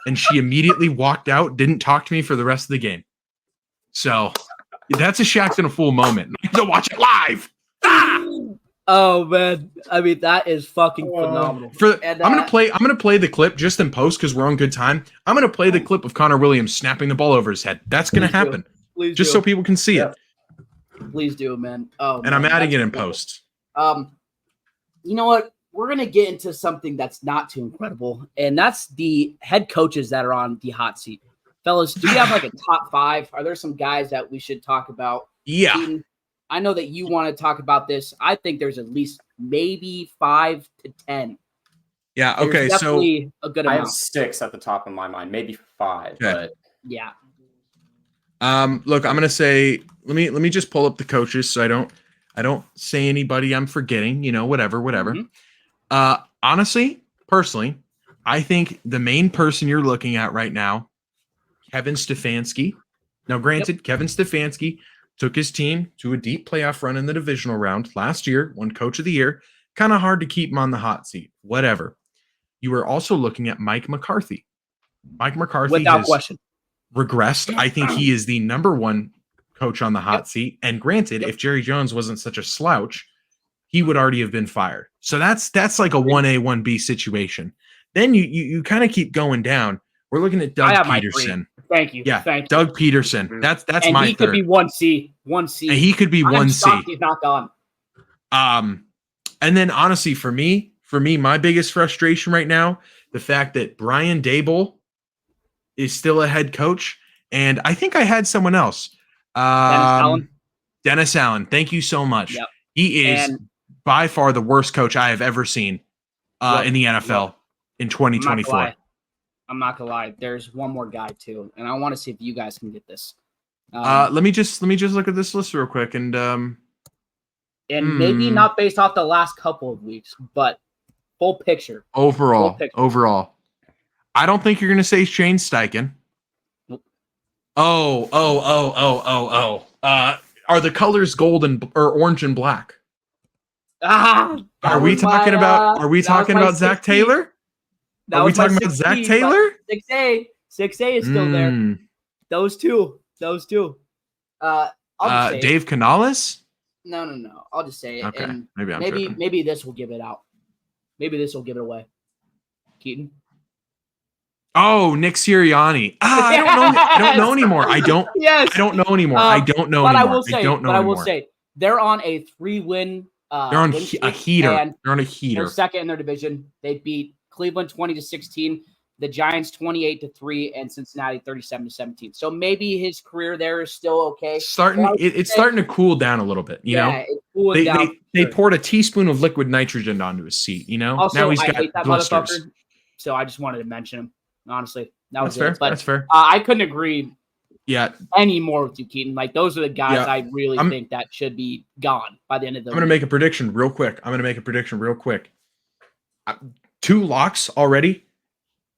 And she immediately walked out, didn't talk to me for the rest of the game. So that's a Shaq's in a Fool moment. I have to watch it live. Oh man, I mean that is fucking phenomenal. I'm gonna play the clip just in post because we're on good time. I'm gonna play the clip of Connor Williams snapping the ball over his head. That's gonna happen. Just so people can see it. Please do, man. Oh, and I'm adding it in post. You know what? We're gonna get into something that's not too incredible, and that's the head coaches that are on the hot seat. Fellas, do you have like a top 5? Are there some guys that we should talk about? Yeah. Keaton, I know that you want to talk about this. I think there's at least maybe 5 to 10. Yeah. Okay. There's so definitely a good amount. I have 6 at the top of my mind, maybe 5. Okay. But yeah. Look, I'm gonna say let me just pull up the coaches so I don't say anybody I'm forgetting. Whatever. Mm-hmm. Honestly, personally, I think the main person you're looking at right now, Kevin Stefanski. Now, granted, Kevin Stefanski took his team to a deep playoff run in the divisional round last year, won Coach of the Year. Kind of hard to keep him on the hot seat. Whatever. You were also looking at Mike McCarthy. Mike McCarthy without has question regressed. I think he is the number 1 coach on the hot seat. And granted, if Jerry Jones wasn't such a slouch, he would already have been fired. So that's like a 1A, 1B situation. Then you kind of keep going down. We're looking at Doug Peterson. Thank you. Yeah, Thank you. Doug Peterson. That's and my he third. Could be 1C. 1C. And he could be 1C. He's not gone. And then honestly, for me, my biggest frustration right now, the fact that Brian Daboll is still a head coach, and I think I had someone else. Dennis Allen. Thank you so much. Yep. He is by far the worst coach I have ever seen in the NFL in 2024. I'm not gonna lie. There's one more guy too, and I want to see if you guys can get this. Let me just look at this list real quick, and maybe not based off the last couple of weeks, but full picture. Overall, I don't think you're gonna say Shane Steichen. Nope. Are the colors gold or orange and black? Are we talking about Zach Taylor? Are we talking about Zach Taylor? 6A is still there. Those two. I'll just say Dave Canales? No. I'll just say it. Okay. And maybe maybe this will give it out. Maybe this will give it away. Keaton. Oh, Nick Sirianni. I don't know anymore. I don't know anymore. But I will say they're on a 3-win. They're on a heater. They're second in their division. They beat Cleveland 20-16, the Giants 28-3, and Cincinnati 37-17. So maybe his career there is still okay. It's starting to cool down a little bit. You know, it's cooling down. They poured a teaspoon of liquid nitrogen onto his seat. You know, also, now he's I got hate that blisters. motherfucker. So I just wanted to mention him. Honestly, that's fair. But that's fair. I couldn't agree. Yeah. Any more with you, Keaton? Like those are the guys I really think that should be gone by the end of the. I'm going to make a prediction real quick. 2 locks already.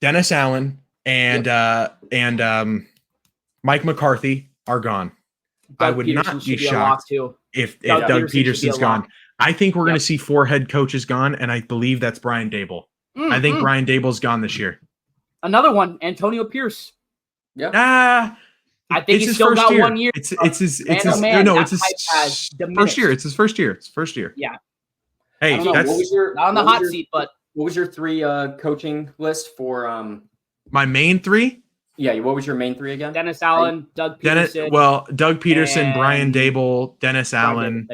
Dennis Allen and Mike McCarthy are gone. I would not be shocked if Doug Peterson's gone. I think we're going to see 4 head coaches gone, and I believe that's Brian Daboll. I think Brian Daboll's gone this year. Another one, Antonio Pierce. Yeah. I think he's still got 1 year. It's his first year. It's his first year. Yeah. Hey, that's not on the hot seat, but what was your 3 coaching list for my main 3? Yeah, what was your main 3 again? Dennis Allen, Doug Peterson. Doug Peterson, Brian Daboll, Dennis Allen,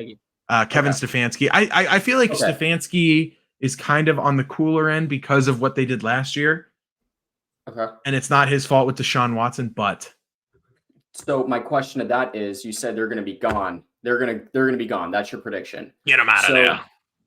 Kevin Stefanski. I feel like Stefanski is kind of on the cooler end because of what they did last year. Okay. And it's not his fault with Deshaun Watson, but so my question to that is, you said they're going to be gone. They're going to be gone. That's your prediction. Get them out of there.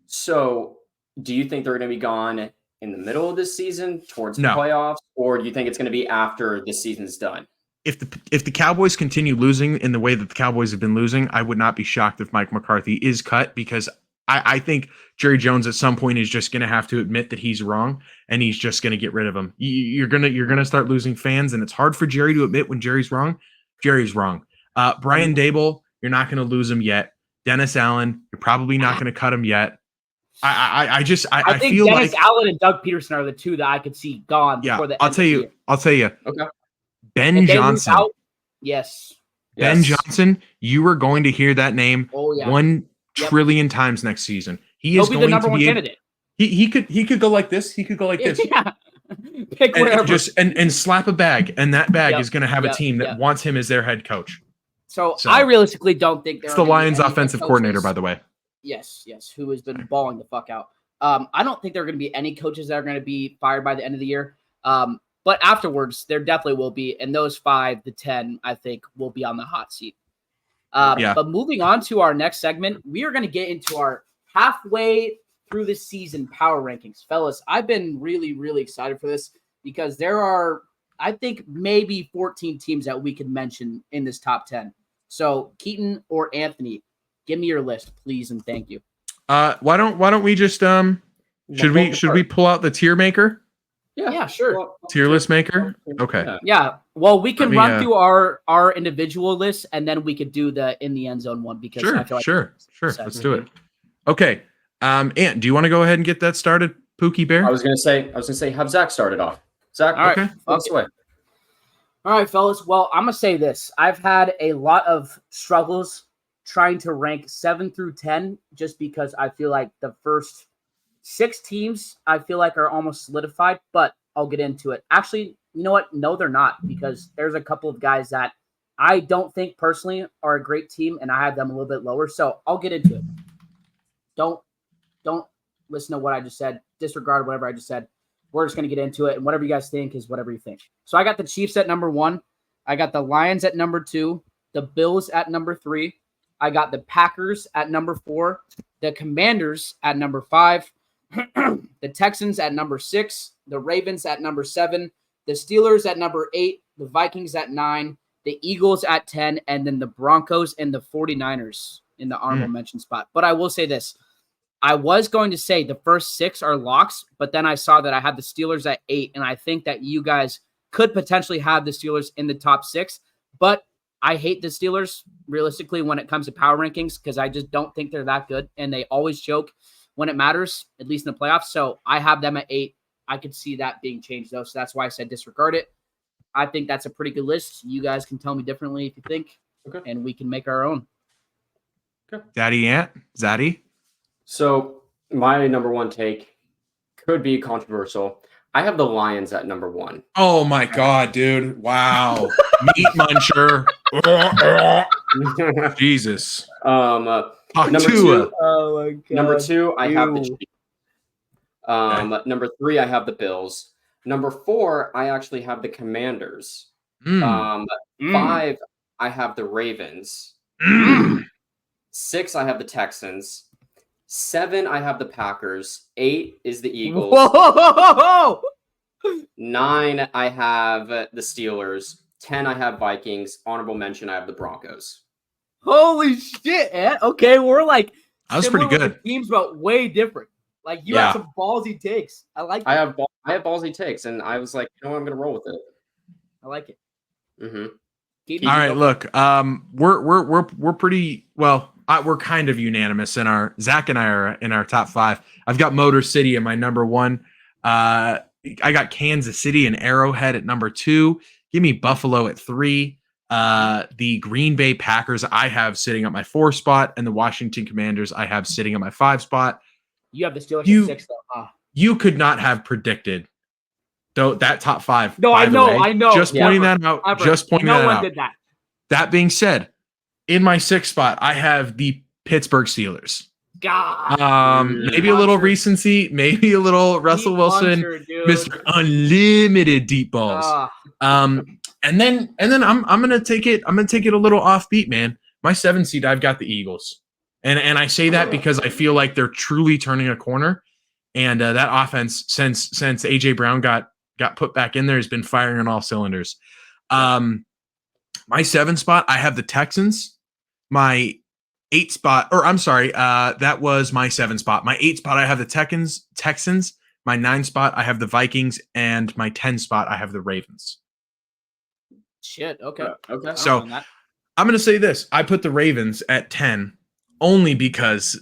So do you think they're going to be gone in the middle of this season towards the playoffs, or do you think it's going to be after the season's done? If the Cowboys continue losing in the way that the Cowboys have been losing, I would not be shocked if Mike McCarthy is cut, because I think Jerry Jones at some point is just going to have to admit that he's wrong, and he's just going to get rid of him. You're gonna start losing fans, and it's hard for Jerry to admit when Jerry's wrong. Jerry's wrong. Brian Dable, you're not going to lose him yet. Dennis Allen, you're probably not going to cut him yet. I think feel Dennis like Allen and Doug Peterson are the two that I could see gone before the I'll end tell of the you. year. I'll tell you. Okay. Ben If they lose Johnson. out, yes. Ben Johnson, you are going to hear that name 1 trillion times next season. He'll be the number one candidate. He could go like this. He could go like this. Yeah. Pick wherever. And slap a bag, and that bag is going to have a team that wants him as their head coach. So I realistically don't think it's the Lions' offensive coordinator, by the way. Yes, who has been balling the fuck out. I don't think there are going to be any coaches that are going to be fired by the end of the year. But afterwards, there definitely will be, and those 5 to 10, I think, will be on the hot seat. But moving on to our next segment, we are going to get into our halfway through the season power rankings. Fellas, I've been really, really excited for this because there are, I think, maybe 14 teams that we could mention in this top 10. So, Keaton or Anthony, give me your list, please, and thank you. Why don't we just should we pull out the tier maker? Yeah, sure. Tier list maker? Okay. Yeah. Well, we can run through our individual lists, and then we could do the in the end zone one because I feel like sure. Let's do it. Okay. Ant, do you want to go ahead and get that started, Pookie Bear? I was gonna say have Zach started off. Zach, all right. Okay. Away. All right, fellas. Well, I'm gonna say this. I've had a lot of struggles trying to rank 7 through 10, just because I feel like the first 6 teams I feel like are almost solidified, but I'll get into it. Actually, you know what? No, they're not, because there's a couple of guys that I don't think personally are a great team, and I have them a little bit lower. So I'll get into it. Don't listen to what I just said. Disregard whatever I just said. We're just going to get into it, and whatever you guys think is whatever you think. So I got the Chiefs at number 1. I got the Lions at number 2. The Bills at number 3. I got the Packers at number 4. The Commanders at number 5. The Texans at number 6. The Ravens at number 7. The Steelers at number 8. The Vikings at 9. The Eagles at 10. And then the Broncos and the 49ers in the honorable mention spot. But I will say this. I was going to say the first 6 are locks, but then I saw that I had the Steelers at 8, and I think that you guys could potentially have the Steelers in the top 6, but I hate the Steelers realistically when it comes to power rankings because I just don't think they're that good, and they always choke when it matters, at least in the playoffs. So I have them at 8. I could see that being changed, though, so that's why I said disregard it. I think that's a pretty good list. You guys can tell me differently if you think, and we can make our own. Okay. Daddy Ant, Zaddy? So my number 1 take could be controversial. I have the Lions at number 1. Oh my God, dude. Wow. Meat muncher. Jesus. Number 2. Oh my God. Number 2, I have the Chiefs. Number 3, I have the Bills. Number 4, I actually have the Commanders. 5, I have the Ravens. 6, I have the Texans. 7, I have the Packers. 8 is the Eagles. Whoa! 9, I have the Steelers. 10, I have Vikings. Honorable mention, I have the Broncos. Holy shit, Ant. Okay, we're like that was pretty good. Teams, but way different. Like you have some ballsy takes. I like. I have ballsy takes, and I was like, you know what, I'm gonna roll with it. I like it. Mm-hmm. All right, look, we're pretty well. We're kind of unanimous in our Zach and I are in our top 5. I've got Motor City in my number 1. I got Kansas City and Arrowhead at number 2. Give me Buffalo at 3. The Green Bay Packers I have sitting at my 4 spot, and the Washington Commanders I have sitting at my 5 spot. You have the Steelers at 6, though. You could not have predicted that top 5. No, I know. Just pointing that out. Just pointing that out. No one did that. That being said, in my 6th spot, I have the Pittsburgh Steelers. God. Maybe a little recency, maybe a little Russell Wilson, Mr. Unlimited deep balls. And then I'm gonna take it a little offbeat, man. My 7 seed, I've got the Eagles, and I say that because I feel like they're truly turning a corner, and that offense since AJ Brown got put back in there has been firing on all cylinders. My 7 spot, I have the Texans. My 8 spot, or I'm sorry, that was my 7 spot. My 8 spot, I have the Texans. My 9 spot, I have the Vikings, and my 10 spot, I have the Ravens. Shit. Okay. Okay. So I'm going to say this. I put the Ravens at 10 only because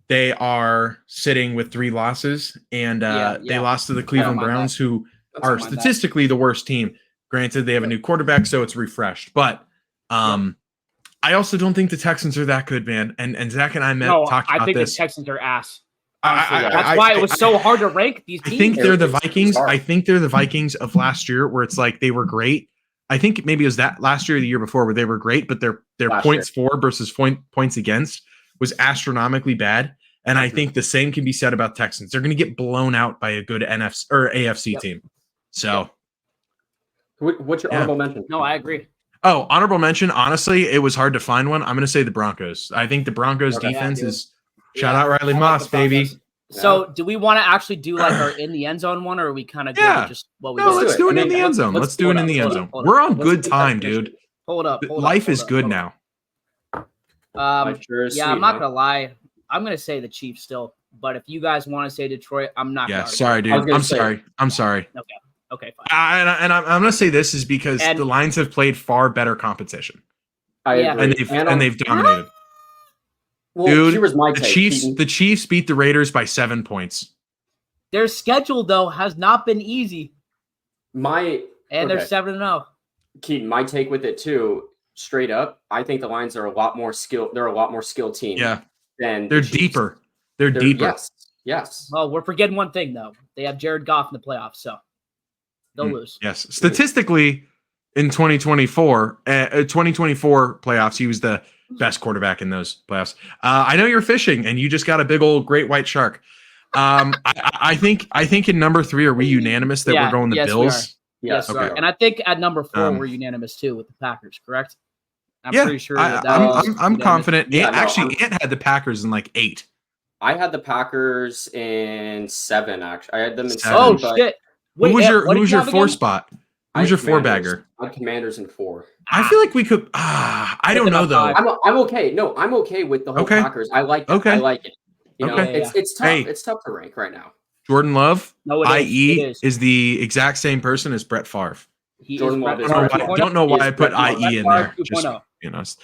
they are sitting with 3 losses, and they lost to the Cleveland Browns, who are statistically the worst team. Granted, they have a new quarterback, so it's refreshed. But I also don't think the Texans are that good, man. And Zach and I talked about this. I think the Texans are ass. That's why it was so hard to rank these teams. I think they're the Vikings. I think they're the Vikings of last year, where it's like they were great. I think maybe it was that last year or the year before where they were great, but their points for versus points against was astronomically bad. And I think the same can be said about Texans. They're going to get blown out by a good NFC or AFC team. So, what's your honorable mention? No, I agree. Oh, honorable mention. Honestly, it was hard to find one. I'm going to say the Broncos. I think the Broncos defense is shout out Riley Moss, baby. So, do we want to actually do like our in the end zone one, or are we kind of just what we? No, let's do it in the end zone. Let's do it in the end zone. We're on good time, dude. Hold up. Life is good now. I'm not gonna lie. I'm gonna say the Chiefs still, but if you guys want to say Detroit, I'm not. Yeah, sorry, dude. I'm sorry. Okay, fine. And I'm gonna say this is because the Lions have played far better competition. I agree. And they've dominated. Well, dude, here was my take. The Chiefs beat the Raiders by 7 points. Their schedule though has not been easy. They're 7-0. Keaton, my take with it too, straight up, I think the Lions are a lot more skilled. They're a lot more skilled team. Yeah. Than they're deeper. They're deeper. Yes. Well, we're forgetting one thing though. They have Jared Goff in the playoffs, so they'll lose. Yes. Statistically, in 2024 playoffs, he was the best quarterback in those playoffs. I know you're fishing, and you just got a big old great white shark. I think in number 3, are we unanimous that we're going the Bills? Yes. Okay. And I think at number 4 we're unanimous too with the Packers. Correct? I'm pretty sure. I'm confident. Ant had the Packers in like 8. I had the Packers in 7. Actually, I had them in 7. Oh shit! Wait, who was your 4 spot? Who's your 4 bagger? I had Commanders in 4. I feel like we could. I don't know though. I'm okay. No, I'm okay with the whole Packers. I like. I like it. You know, it's tough. It's tough to rank right now. Jordan Love, is the exact same person as Brett Favre. Jordan Love is. I don't know why I put IE in there. Just be honest.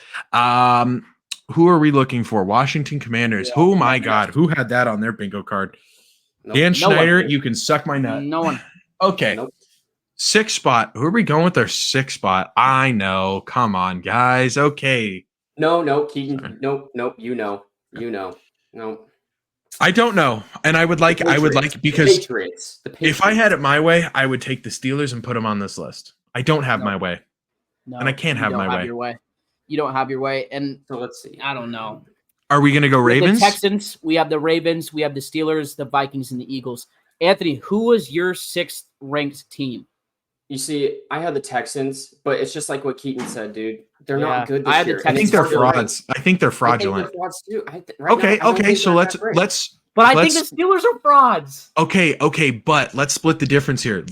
Who are we looking for? Washington Commanders. Oh my God, who had that on their bingo card? Dan Schneider, you can suck my nut. No one. Okay. 6 spot. Who are we going with our 6 spot? I know. Come on, guys. Okay. No, Keaton. Sorry. Nope. You know. No. I don't know, and I would like because Patriots. If I had it my way, I would take the Steelers and put them on this list. I don't have my way, and I can't have my way. You don't have your way, and so let's see. I don't know. Are we going to go Ravens? The Texans. We have the Ravens. We have the Steelers, the Vikings, and the Eagles. Anthony, who was your 6th ranked team? You see, I had the Texans, but it's just like what Keaton said, dude. They're not good this year. I think they're frauds. I think they're fraudulent. I think they're frauds too. Okay. So let's. But I think the Steelers are frauds. Okay. But let's split the difference here.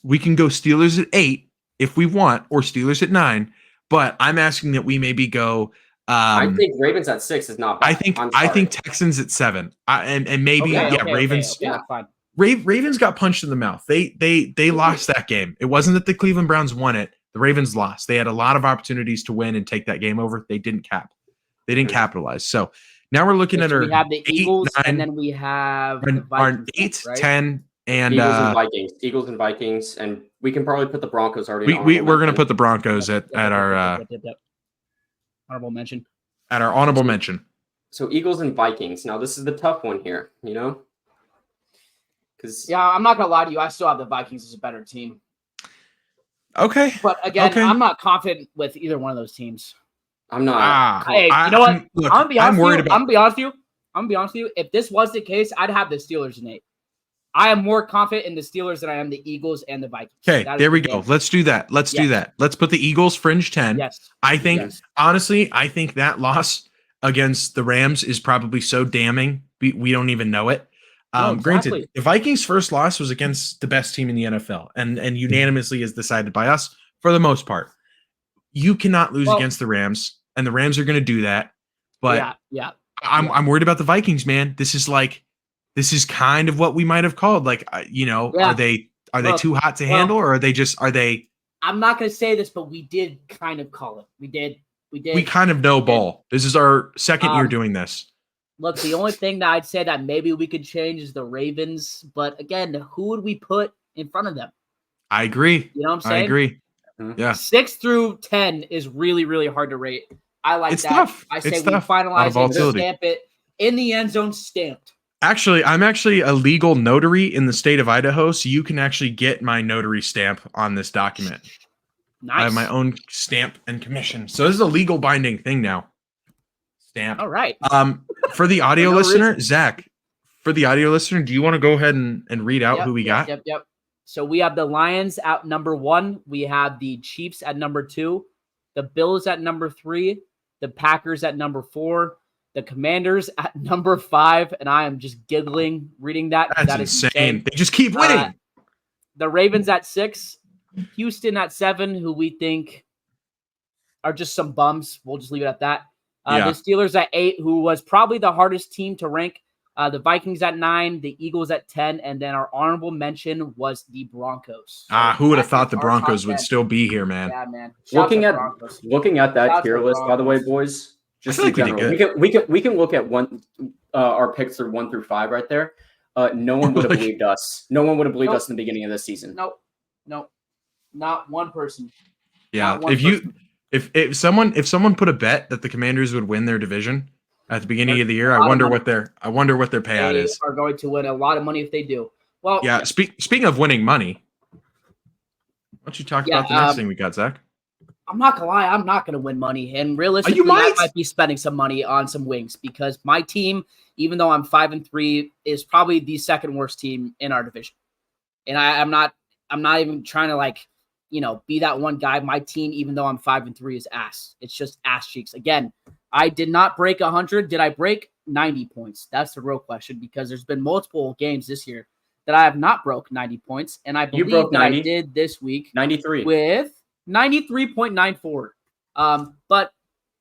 We can go Steelers at 8 if we want, or Steelers at 9. But I'm asking that we maybe go. I think Ravens at 6 is not bad. I think Texans at 7. And maybe Ravens. Okay, fine. Ravens got punched in the mouth. They lost that game. It wasn't that the Cleveland Browns won it. The Ravens lost. They had a lot of opportunities to win and take that game over. They didn't capitalize. So now we're looking at our. We have the Eagles, 9, and then we have the Vikings, 8, right? 10, and Eagles and Vikings, and we can probably put the Broncos already. We're going to put the Broncos at our honorable mention. At our honorable mention. So Eagles and Vikings. Now this is the tough one here. You know. I'm not gonna lie to you. I still have the Vikings as a better team. Okay, but again, I'm not confident with either one of those teams. I'm not. Hey, you know what? I'm gonna be honest with you. If this was the case, I'd have the Steelers in 8. I am more confident in the Steelers than I am the Eagles and the Vikings. Okay, there we go. Let's do that. Let's do that. Let's put the Eagles fringe 10. Yes. I think honestly, that loss against the Rams is probably so damning we don't even know it. Granted, the Vikings' first loss was against the best team in the NFL, and unanimously is decided by us for the most part. You cannot lose against the Rams, and the Rams are going to do that. But I'm worried about the Vikings, man. This is kind of what we might have called, are they too hot to handle, or are they? I'm not going to say this, but we did kind of call it. We did. We did. We kind of know ball. This is our second year doing this. Look, the only thing that I'd say that maybe we could change is the Ravens. But again, who would we put in front of them? I agree. You know what I'm saying? I agree. Mhm. Yeah. 6 through 10 is really, really hard to rate. I like It's that. tough. I It's say we tough. A lot of finalize it, volatility. stamp it in the end zone, stamped. Actually, I'm actually a legal notary in the state of Idaho, so you can actually get my notary stamp on this document. Nice. I have my own stamp and commission. So this is a legal binding thing now. Stamp. All right. For the audio For no listener, reason. Zach, for the audio listener, do you want to go ahead and read out who we got? Yep. So we have the Lions at number 1. We have the Chiefs at number 2. The Bills at number 3. The Packers at number 4. The Commanders at number 5. And I am just giggling reading that. That's That is insane. They just keep winning. The Ravens at 6. Houston at 7, who we think are just some bums. We'll just leave it at that. The Steelers at 8, who was probably the hardest team to rank. The Vikings at 9, the Eagles at 10, and then our honorable mention was the Broncos. So who would have thought the Broncos would still be here, man? Yeah, man. Looking at that tier list, by the way, boys. Just in general, we can look at our picks through 1 through 5 right there. No one would have believed us. No one would have believed us in the beginning of this season. Nope. Not one person. Yeah. If someone put a bet that the Commanders would win their division at the beginning of the year, I wonder what their payout is. They are going to win a lot of money if they do. Well, yeah. Speaking of winning money, why don't you talk about the next thing we got, Zach? I'm not gonna lie, I'm not gonna win money, and realistically, I might be spending some money on some wings because my team, even though I'm 5-3, is probably the second worst team in our division. And I'm not even trying to be that one guy. My team, even though I'm 5-3, is ass. It's just ass cheeks. Again, I did not break 100. Did I break 90 points? That's the real question because there's been multiple games this year that I have not broke 90 points, and I believe that I did this week 93 with 93.94. But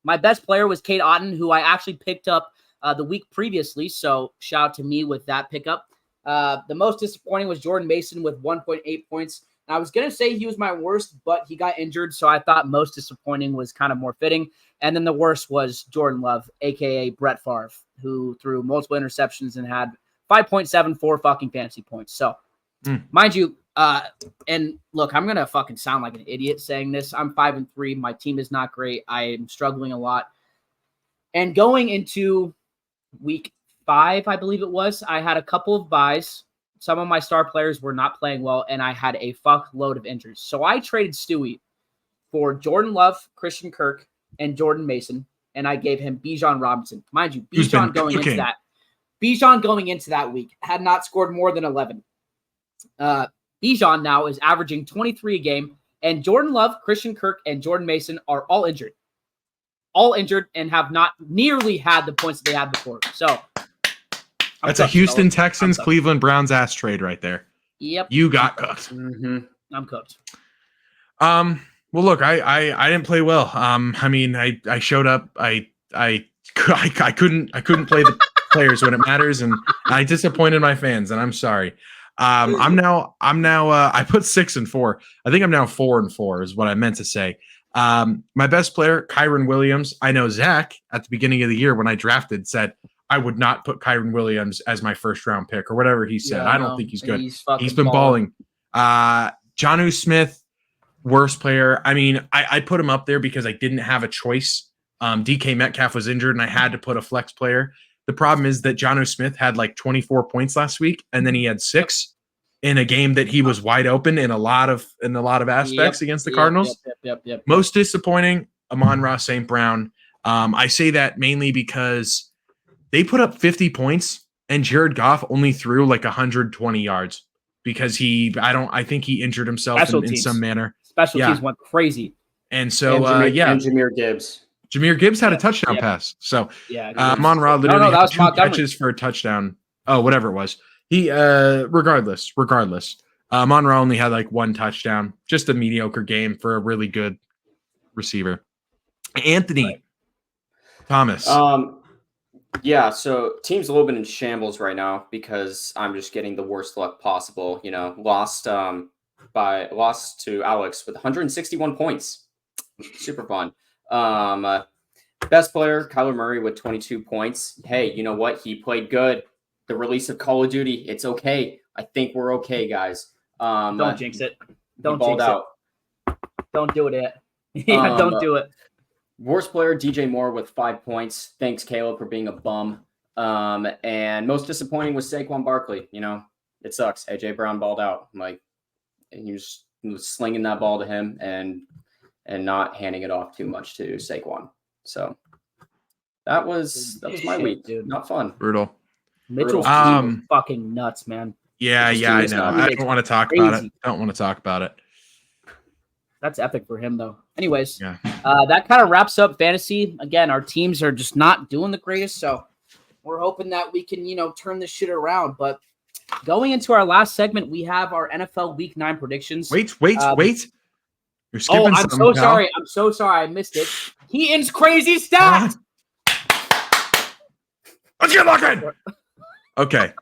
my best player was Kate Otten, who I actually picked up the week previously. So shout out to me with that pickup. The most disappointing was Jordan Mason with 1.8 points. I was going to say he was my worst, but he got injured. So I thought most disappointing was kind of more fitting. And then the worst was Jordan Love, a.k.a. Brett Favre, who threw multiple interceptions and had 5.74 fucking fantasy points. So mind you, and look, I'm going to fucking sound like an idiot saying this. I'm 5-3. My team is not great. I am struggling a lot. And going into week 5, I believe it was, I had a couple of buys. Some of my star players were not playing well, and I had a fuckload of injuries. So I traded Stewie for Jordan Love, Christian Kirk, and Jordan Mason, and I gave him Bijan Robinson. Mind you, Bijan going into that week had not scored more than 11. Bijan now is averaging 23 a game, and Jordan Love, Christian Kirk, and Jordan Mason are all injured. All injured and have not nearly had the points that they had before. So that's a Houston Texans, Cleveland Browns ass trade right there. Yep. You got cooked. Mm-hmm. I'm cooked. Well, look, I didn't play well. I mean, I showed up. I couldn't play the players when it matters, and I disappointed my fans, and I'm sorry. I'm now I put 6-4. I think I'm now 4-4 is what I meant to say. My best player, Kyron Williams. I know Zach at the beginning of the year when I drafted said I would not put Kyron Williams as my first round pick or whatever he said. I don't think he's good. He's been balling. Jonnu Smith, worst player. I mean, I put him up there because I didn't have a choice. DK Metcalf was injured and I had to put a flex player. The problem is that Jonnu Smith had like 24 points last week, and then he had 6 in a game that he was wide open in a lot of aspects against the Cardinals. Yep. Most disappointing, Amon-Ra St. Brown. I say that mainly because they put up 50 points and Jared Goff only threw like 120 yards because I think he injured himself in some manner. Special teams went crazy. And so, and Jahmyr Gibbs. Jahmyr Gibbs had a touchdown pass. So, yeah, Amon-Ra literally had 2 catches for a touchdown. Oh, whatever it was. He, regardless, Amon-Ra only had like 1 touchdown. Just a mediocre game for a really good receiver. Anthony Thomas. Yeah, so team's a little bit in shambles right now because I'm just getting the worst luck possible. You know, lost to Alex with 161 points. Super fun. Best player, Kyler Murray with 22 points. Hey, you know what? He played good. The release of Call of Duty, it's okay. I think we're okay, guys. Don't jinx it. Don't balled jinx out. it. Don't do it yet. Yeah, don't do it. Worst player, DJ Moore with 5 points. Thanks, Caleb, for being a bum. And most disappointing was Saquon Barkley. You know, it sucks. AJ Brown balled out. Like, he was slinging that ball to him and not handing it off too much to Saquon. So that was my week, dude. Not fun. Brutal. Mitchell's team was fucking nuts, man. Yeah, I know. I don't want to talk about it. Don't want to talk about it. That's epic for him, though. Anyways, that kind of wraps up fantasy. Again, our teams are just not doing the greatest, so we're hoping that we can, turn this shit around. But going into our last segment, we have our NFL Week 9 predictions. Wait. You're skipping I'm so sorry. I'm so sorry. I missed it. Keaton's crazy stat. Let's get looking. Okay.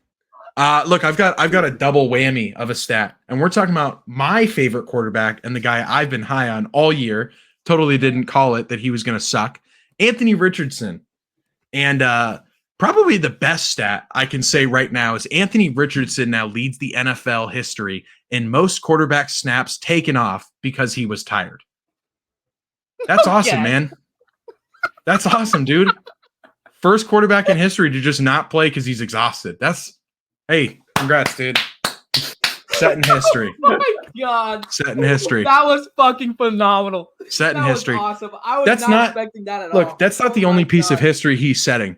Look, I've got a double whammy of a stat, and we're talking about my favorite quarterback and the guy I've been high on all year. Totally didn't call it that he was going to suck. Anthony Richardson. And probably the best stat I can say right now is Anthony Richardson now leads the NFL history in most quarterback snaps taken off because he was tired. That's awesome, man. That's awesome, dude. First quarterback in history to just not play because he's exhausted. Hey, congrats, dude. Set in history. Oh my God. Set in history. That was fucking phenomenal. Set in history. Awesome. I was not expecting that at all. Look, that's not the only piece of history he's setting.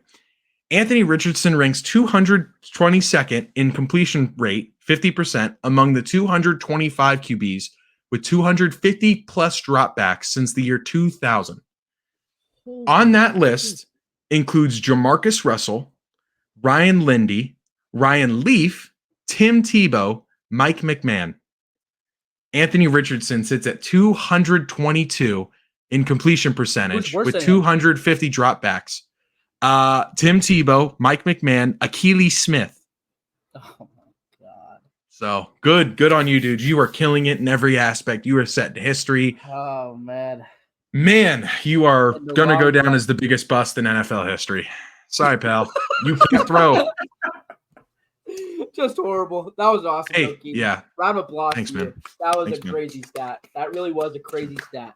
Anthony Richardson ranks 222nd in completion rate, 50%, among the 225 QBs with 250 plus dropbacks since the year 2000. On that list includes Jamarcus Russell, Ryan Lindy, Ryan Leaf, Tim Tebow, Mike McMahon. Anthony Richardson sits at 222 in completion percentage with 250 dropbacks. Tim Tebow, Mike McMahon, Achilles Smith. Oh my God. So good on you, dude. You are killing it in every aspect. You are set in history. Oh man. Man, you are going to go down as the biggest bust in NFL history. Sorry, pal. You can't throw. Just horrible. That was awesome. Hey, yeah. Round of applause. Thanks, man. That was a crazy stat. That really was a crazy stat.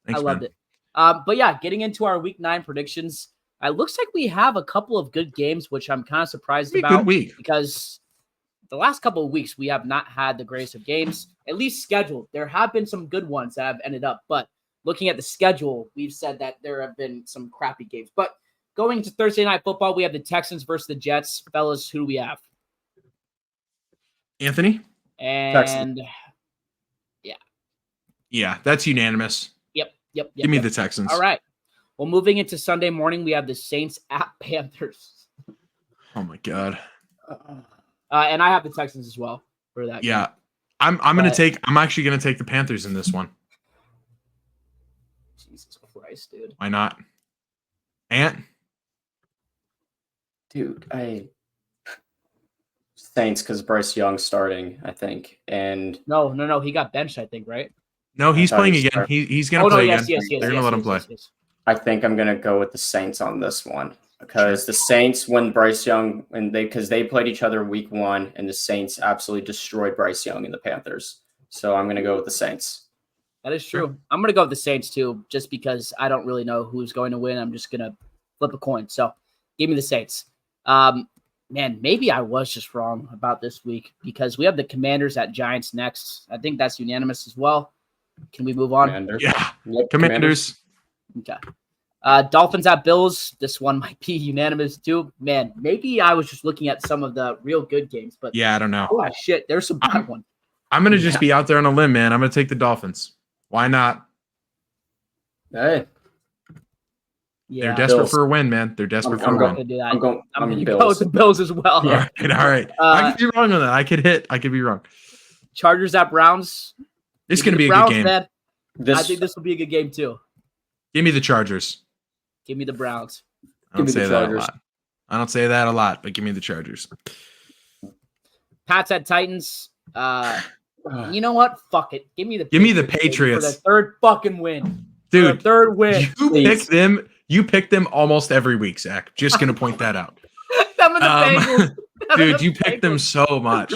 Thanks, I loved it. But yeah, getting into our Week 9 predictions, it looks like we have a couple of good games, which I'm kind of surprised about. Good week. Because the last couple of weeks, we have not had the greatest of games, at least scheduled. There have been some good ones that have ended up, but looking at the schedule, we've said that there have been some crappy games. But going to Thursday Night Football, we have the Texans versus the Jets. Fellas, who do we have? Anthony? And Texans. Yeah, that's unanimous. Yep. Give me the Texans. All right. Well, moving into Sunday morning, we have the Saints at Panthers. Oh my God. And I have the Texans as well for that. Yeah. Game. I'm actually gonna take the Panthers in this one. Jesus Christ, dude. Why not? Ant? Dude, Saints because Bryce Young's starting, I think. And no. He got benched, I think, right? No, he's playing again. He's gonna play again. They're gonna let him play. Yes. I think I'm gonna go with the Saints on this one because the Saints, when Bryce Young because they played each other week 1, and the Saints absolutely destroyed Bryce Young and the Panthers. So I'm gonna go with the Saints. That is true. I'm gonna go with the Saints too, just because I don't really know who's going to win. I'm just gonna flip a coin. So give me the Saints. Man, maybe I was just wrong about this week because we have the Commanders at Giants next. I think that's unanimous as well. Can we move on? Commanders. Yeah. Yep, Commanders. Okay. Dolphins at Bills. This one might be unanimous too. Man, maybe I was just looking at some of the real good games, but yeah, I don't know. Oh shit, there's some bad ones. I'm gonna just be out there on a limb, man. I'm gonna take the Dolphins. Why not? Hey. Yeah. They're desperate for a win, man. They're desperate for a win. Do that. I'm going to go with the Bills as well. All right. I could be wrong on that. I could be wrong. Chargers at Browns. This is going to be a good game. Man. I think this will be a good game too. Give me the Chargers. Give me the Browns. I don't say that a lot. I don't say that a lot, but give me the Chargers. Pats at Titans. You know what? Fuck it. Give me the Patriots for the third fucking win. Dude, third win. You pick them almost every week, Zach. Just gonna point that out. Them and the Bengals. Dude, you pick them so much.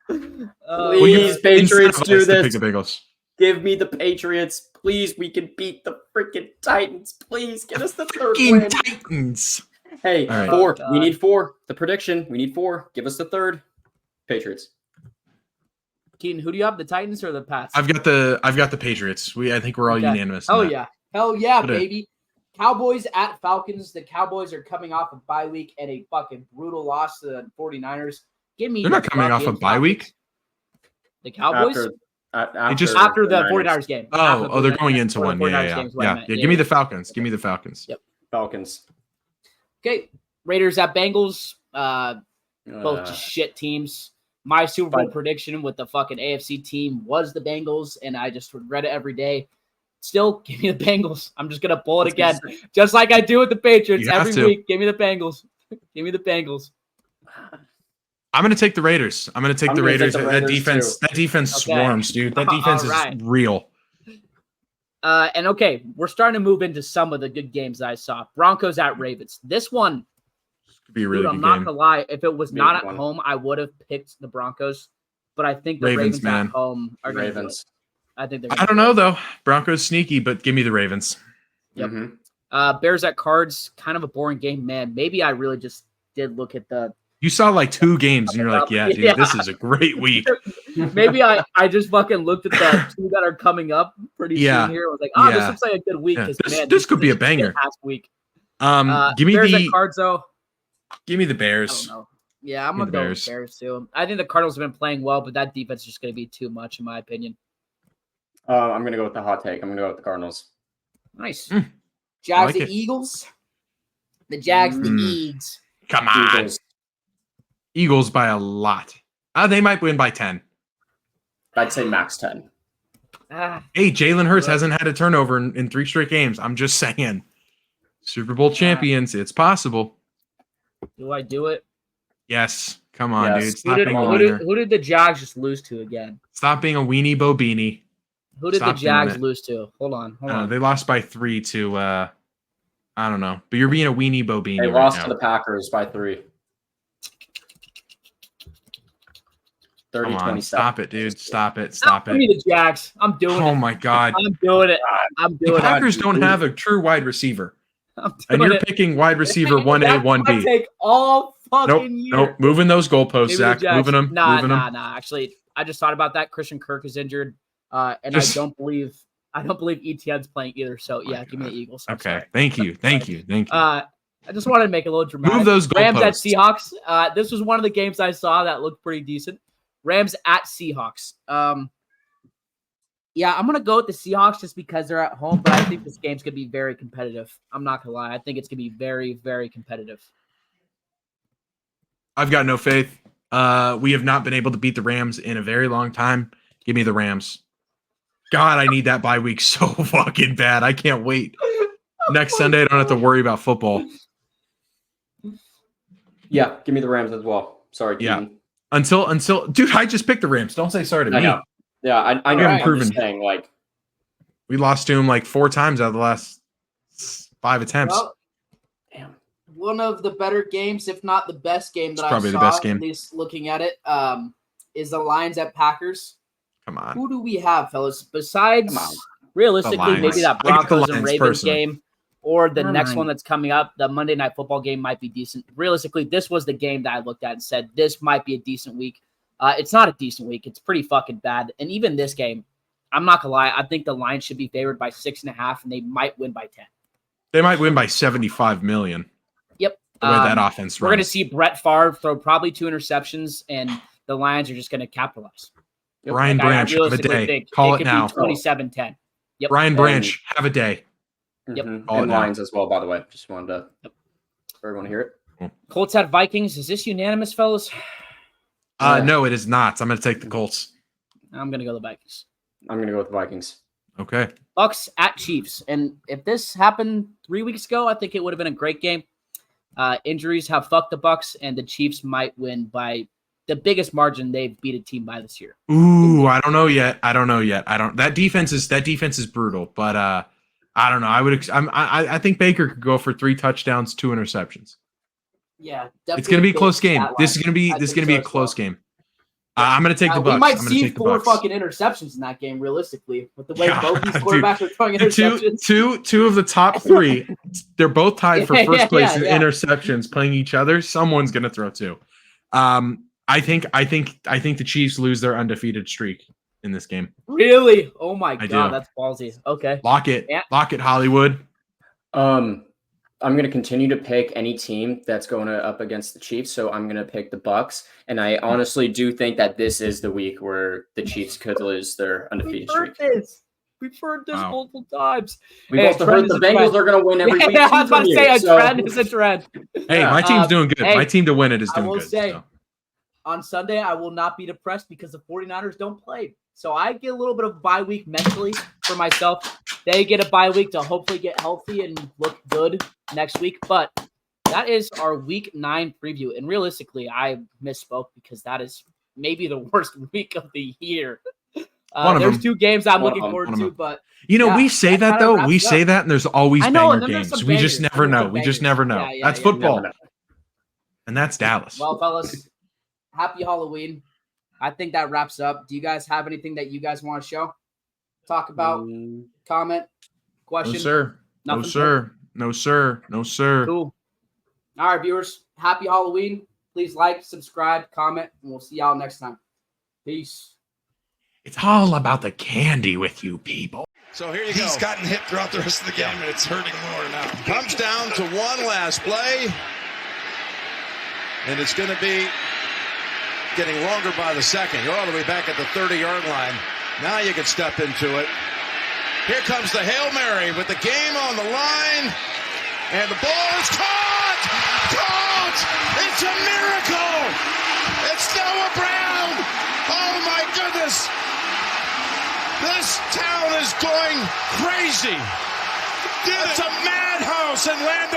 Please, Patriots, do this. Pick the Bengals. Give me the Patriots. Please, we can beat the freaking Titans. Please, get us the third win. Titans. Hey, right. 4. We need 4. The prediction. We need 4. Give us the third. Patriots. Keaton, who do you have? The Titans or the Pats? I've got the Patriots. I think we're all unanimous. Hell yeah, baby. Cowboys at Falcons. The Cowboys are coming off a bye week and a fucking brutal loss to the 49ers. Give me. They're not coming off a bye week. The Cowboys after the 49ers game. They're going into one. Yeah. Give me the Falcons. Give me the Falcons. Yep. Falcons. Okay. Raiders at Bengals. Both just shit teams. My Super Bowl prediction with the fucking AFC team was the Bengals, and I just regret it every day. Still, give me the Bengals. I'm just going to pull it again, just like I do with the Patriots every week. Give me the Bengals. Give me the Bengals. I'm going to take the Raiders. That defense swarms, dude. That defense is real. And okay, we're starting to move into some of the good games that I saw. Broncos at Ravens. This one, could be a really good I'm not going to lie. If it was not at home, I would have picked the Broncos. But I think the Ravens at home are going to do it. I don't know, though. Broncos sneaky, but give me the Ravens. Yep. Mm-hmm. Bears at Cards, kind of a boring game. Man, maybe I really just did look at the... You saw like 2 games, and you're like, yeah, dude, this is a great week. Maybe I just fucking looked at the 2 that are coming up pretty soon here. I was like, this looks like a good week. Yeah. This could be a banger. Past week. Give me Bears at Cards, though. Give me the Bears. I don't know. Yeah, I'm going to go with Bears, too. I think the Cardinals have been playing well, but that defense is just going to be too much, in my opinion. I'm going to go with the hot take. I'm going to go with the Cardinals. Nice. Jags at Eagles. The Jags, the Eags. Come on. Eagles by a lot. They might win by 10. I'd say max 10. Hey, Jalen Hurts hasn't had a turnover in 3 straight games. I'm just saying. Super Bowl champions. It's possible. Do I do it? Yes. Come on, dude. Who did the Jags just lose to again? Stop being a weenie bobini. Who did the Jags lose to? Hold on. They lost by 3 to, I don't know. But you're being a weenie bobini. They lost to the Packers by 3. 30-27. Stop it, dude. Stop it. Give me the Jags. I'm doing it. Oh, my God. I'm doing it. The Packers don't have a true wide receiver. And you're picking wide receiver 1A, 1B. I take all fucking year. Nope. Moving those goalposts, Zach. Moving them. Nah. Actually, I just thought about that. Christian Kirk is injured. I don't believe ETN's playing either. So yeah, give me the Eagles. Okay. Thank you. I just wanted to make it a little dramatic. Move those goalposts. Rams at Seahawks. This was one of the games I saw that looked pretty decent. Rams at Seahawks. Yeah, I'm gonna go with the Seahawks just because they're at home, but I think this game's gonna be very competitive. I'm not gonna lie. I think it's gonna be very, very competitive. I've got no faith. We have not been able to beat the Rams in a very long time. Give me the Rams. God, I need that bye week so fucking bad. I can't wait. Next Sunday, I don't have to worry about football. Yeah, give me the Rams as well. Sorry, Keaton. Yeah. Until, dude, I just picked the Rams. Don't say sorry to me. Know. Yeah, I know. I'm just saying, like, we lost to him like 4 times out of the last 5 attempts. Well, damn. One of the better games, if not the best game that probably I saw, the best game. At least looking at it, is the Lions at Packers. Come on. Who do we have, fellas? Besides, realistically, maybe that Broncos and Ravens game, or the next one that's coming up, the Monday Night Football game might be decent. Realistically, this was the game that I looked at and said, this might be a decent week. It's not a decent week. It's pretty fucking bad. And even this game, I'm not going to lie, I think the Lions should be favored by 6.5, and they might win by 10. They might win by 75 million. Yep. The way that offense runs. We're going to see Brett Favre throw probably 2 interceptions, and the Lions are just going to capitalize. Ryan Branch, have a day. Call it now. 27-10. Yep. Ryan Branch, have a day. Yep. And Lions as well, by the way. Just wanted to for everyone to hear it. Colts at Vikings. Is this unanimous, fellas? No, it is not. I'm going to take the Colts. I'm going to go the Vikings. I'm going to go with the Vikings. Okay. Bucks at Chiefs. And if this happened 3 weeks ago, I think it would have been a great game. Injuries have fucked the Bucks, and the Chiefs might win by the biggest margin they've beat a team by this year. Ooh, I don't know yet. That defense is brutal, but I don't know. I think Baker could go for 3 touchdowns, 2 interceptions. Yeah, it's going to be a close game. This is going to be a close game. I'm going to take the Bucs. We might see 4 fucking interceptions in that game, realistically, with the way both these quarterbacks are throwing interceptions. Two of the top 3, they're both tied for first place in interceptions, playing each other. Someone's going to throw 2. I think the Chiefs lose their undefeated streak in this game. Really? Oh my God, that's ballsy. Okay, lock it, Hollywood. I'm going to continue to pick any team that's going up against the Chiefs, so I'm going to pick the Bucs. And I honestly do think that this is the week where the Chiefs could lose their undefeated streak. We've heard this multiple times. We've also heard the Bengals are going to win every week. I was about to say a trend is a trend. Hey, my team's doing good. My team to win it is doing good. I will say, on Sunday, I will not be depressed because the 49ers don't play. So I get a little bit of bye week mentally for myself. They get a bye week to hopefully get healthy and look good next week. But that is our week 9 preview. And realistically, I misspoke because that is maybe the worst week of the year. There's 2 games I'm looking forward to, but we say that though. We say that, and there's always banger games. We just never know. We just never know. That's football, and that's Dallas. Well, fellas, happy Halloween. I think that wraps up. Do you guys have anything that you guys want to show? Talk about, comment, question? No, sir. Nothing? No, sir. No, sir. No, sir. Cool. All right, viewers. Happy Halloween. Please like, subscribe, comment, and we'll see y'all next time. Peace. It's all about the candy with you people. So here you go. He's gotten hit throughout the rest of the game, and it's hurting more now. Comes down to one last play, and it's going to be getting longer by the second. You're all the way back at the 30-yard line. Now you can step into it. Here comes the Hail Mary with the game on the line. And the ball is caught! Caught! It's a miracle! It's Noah Brown! Oh, my goodness! This town is going crazy. It's a madhouse in Land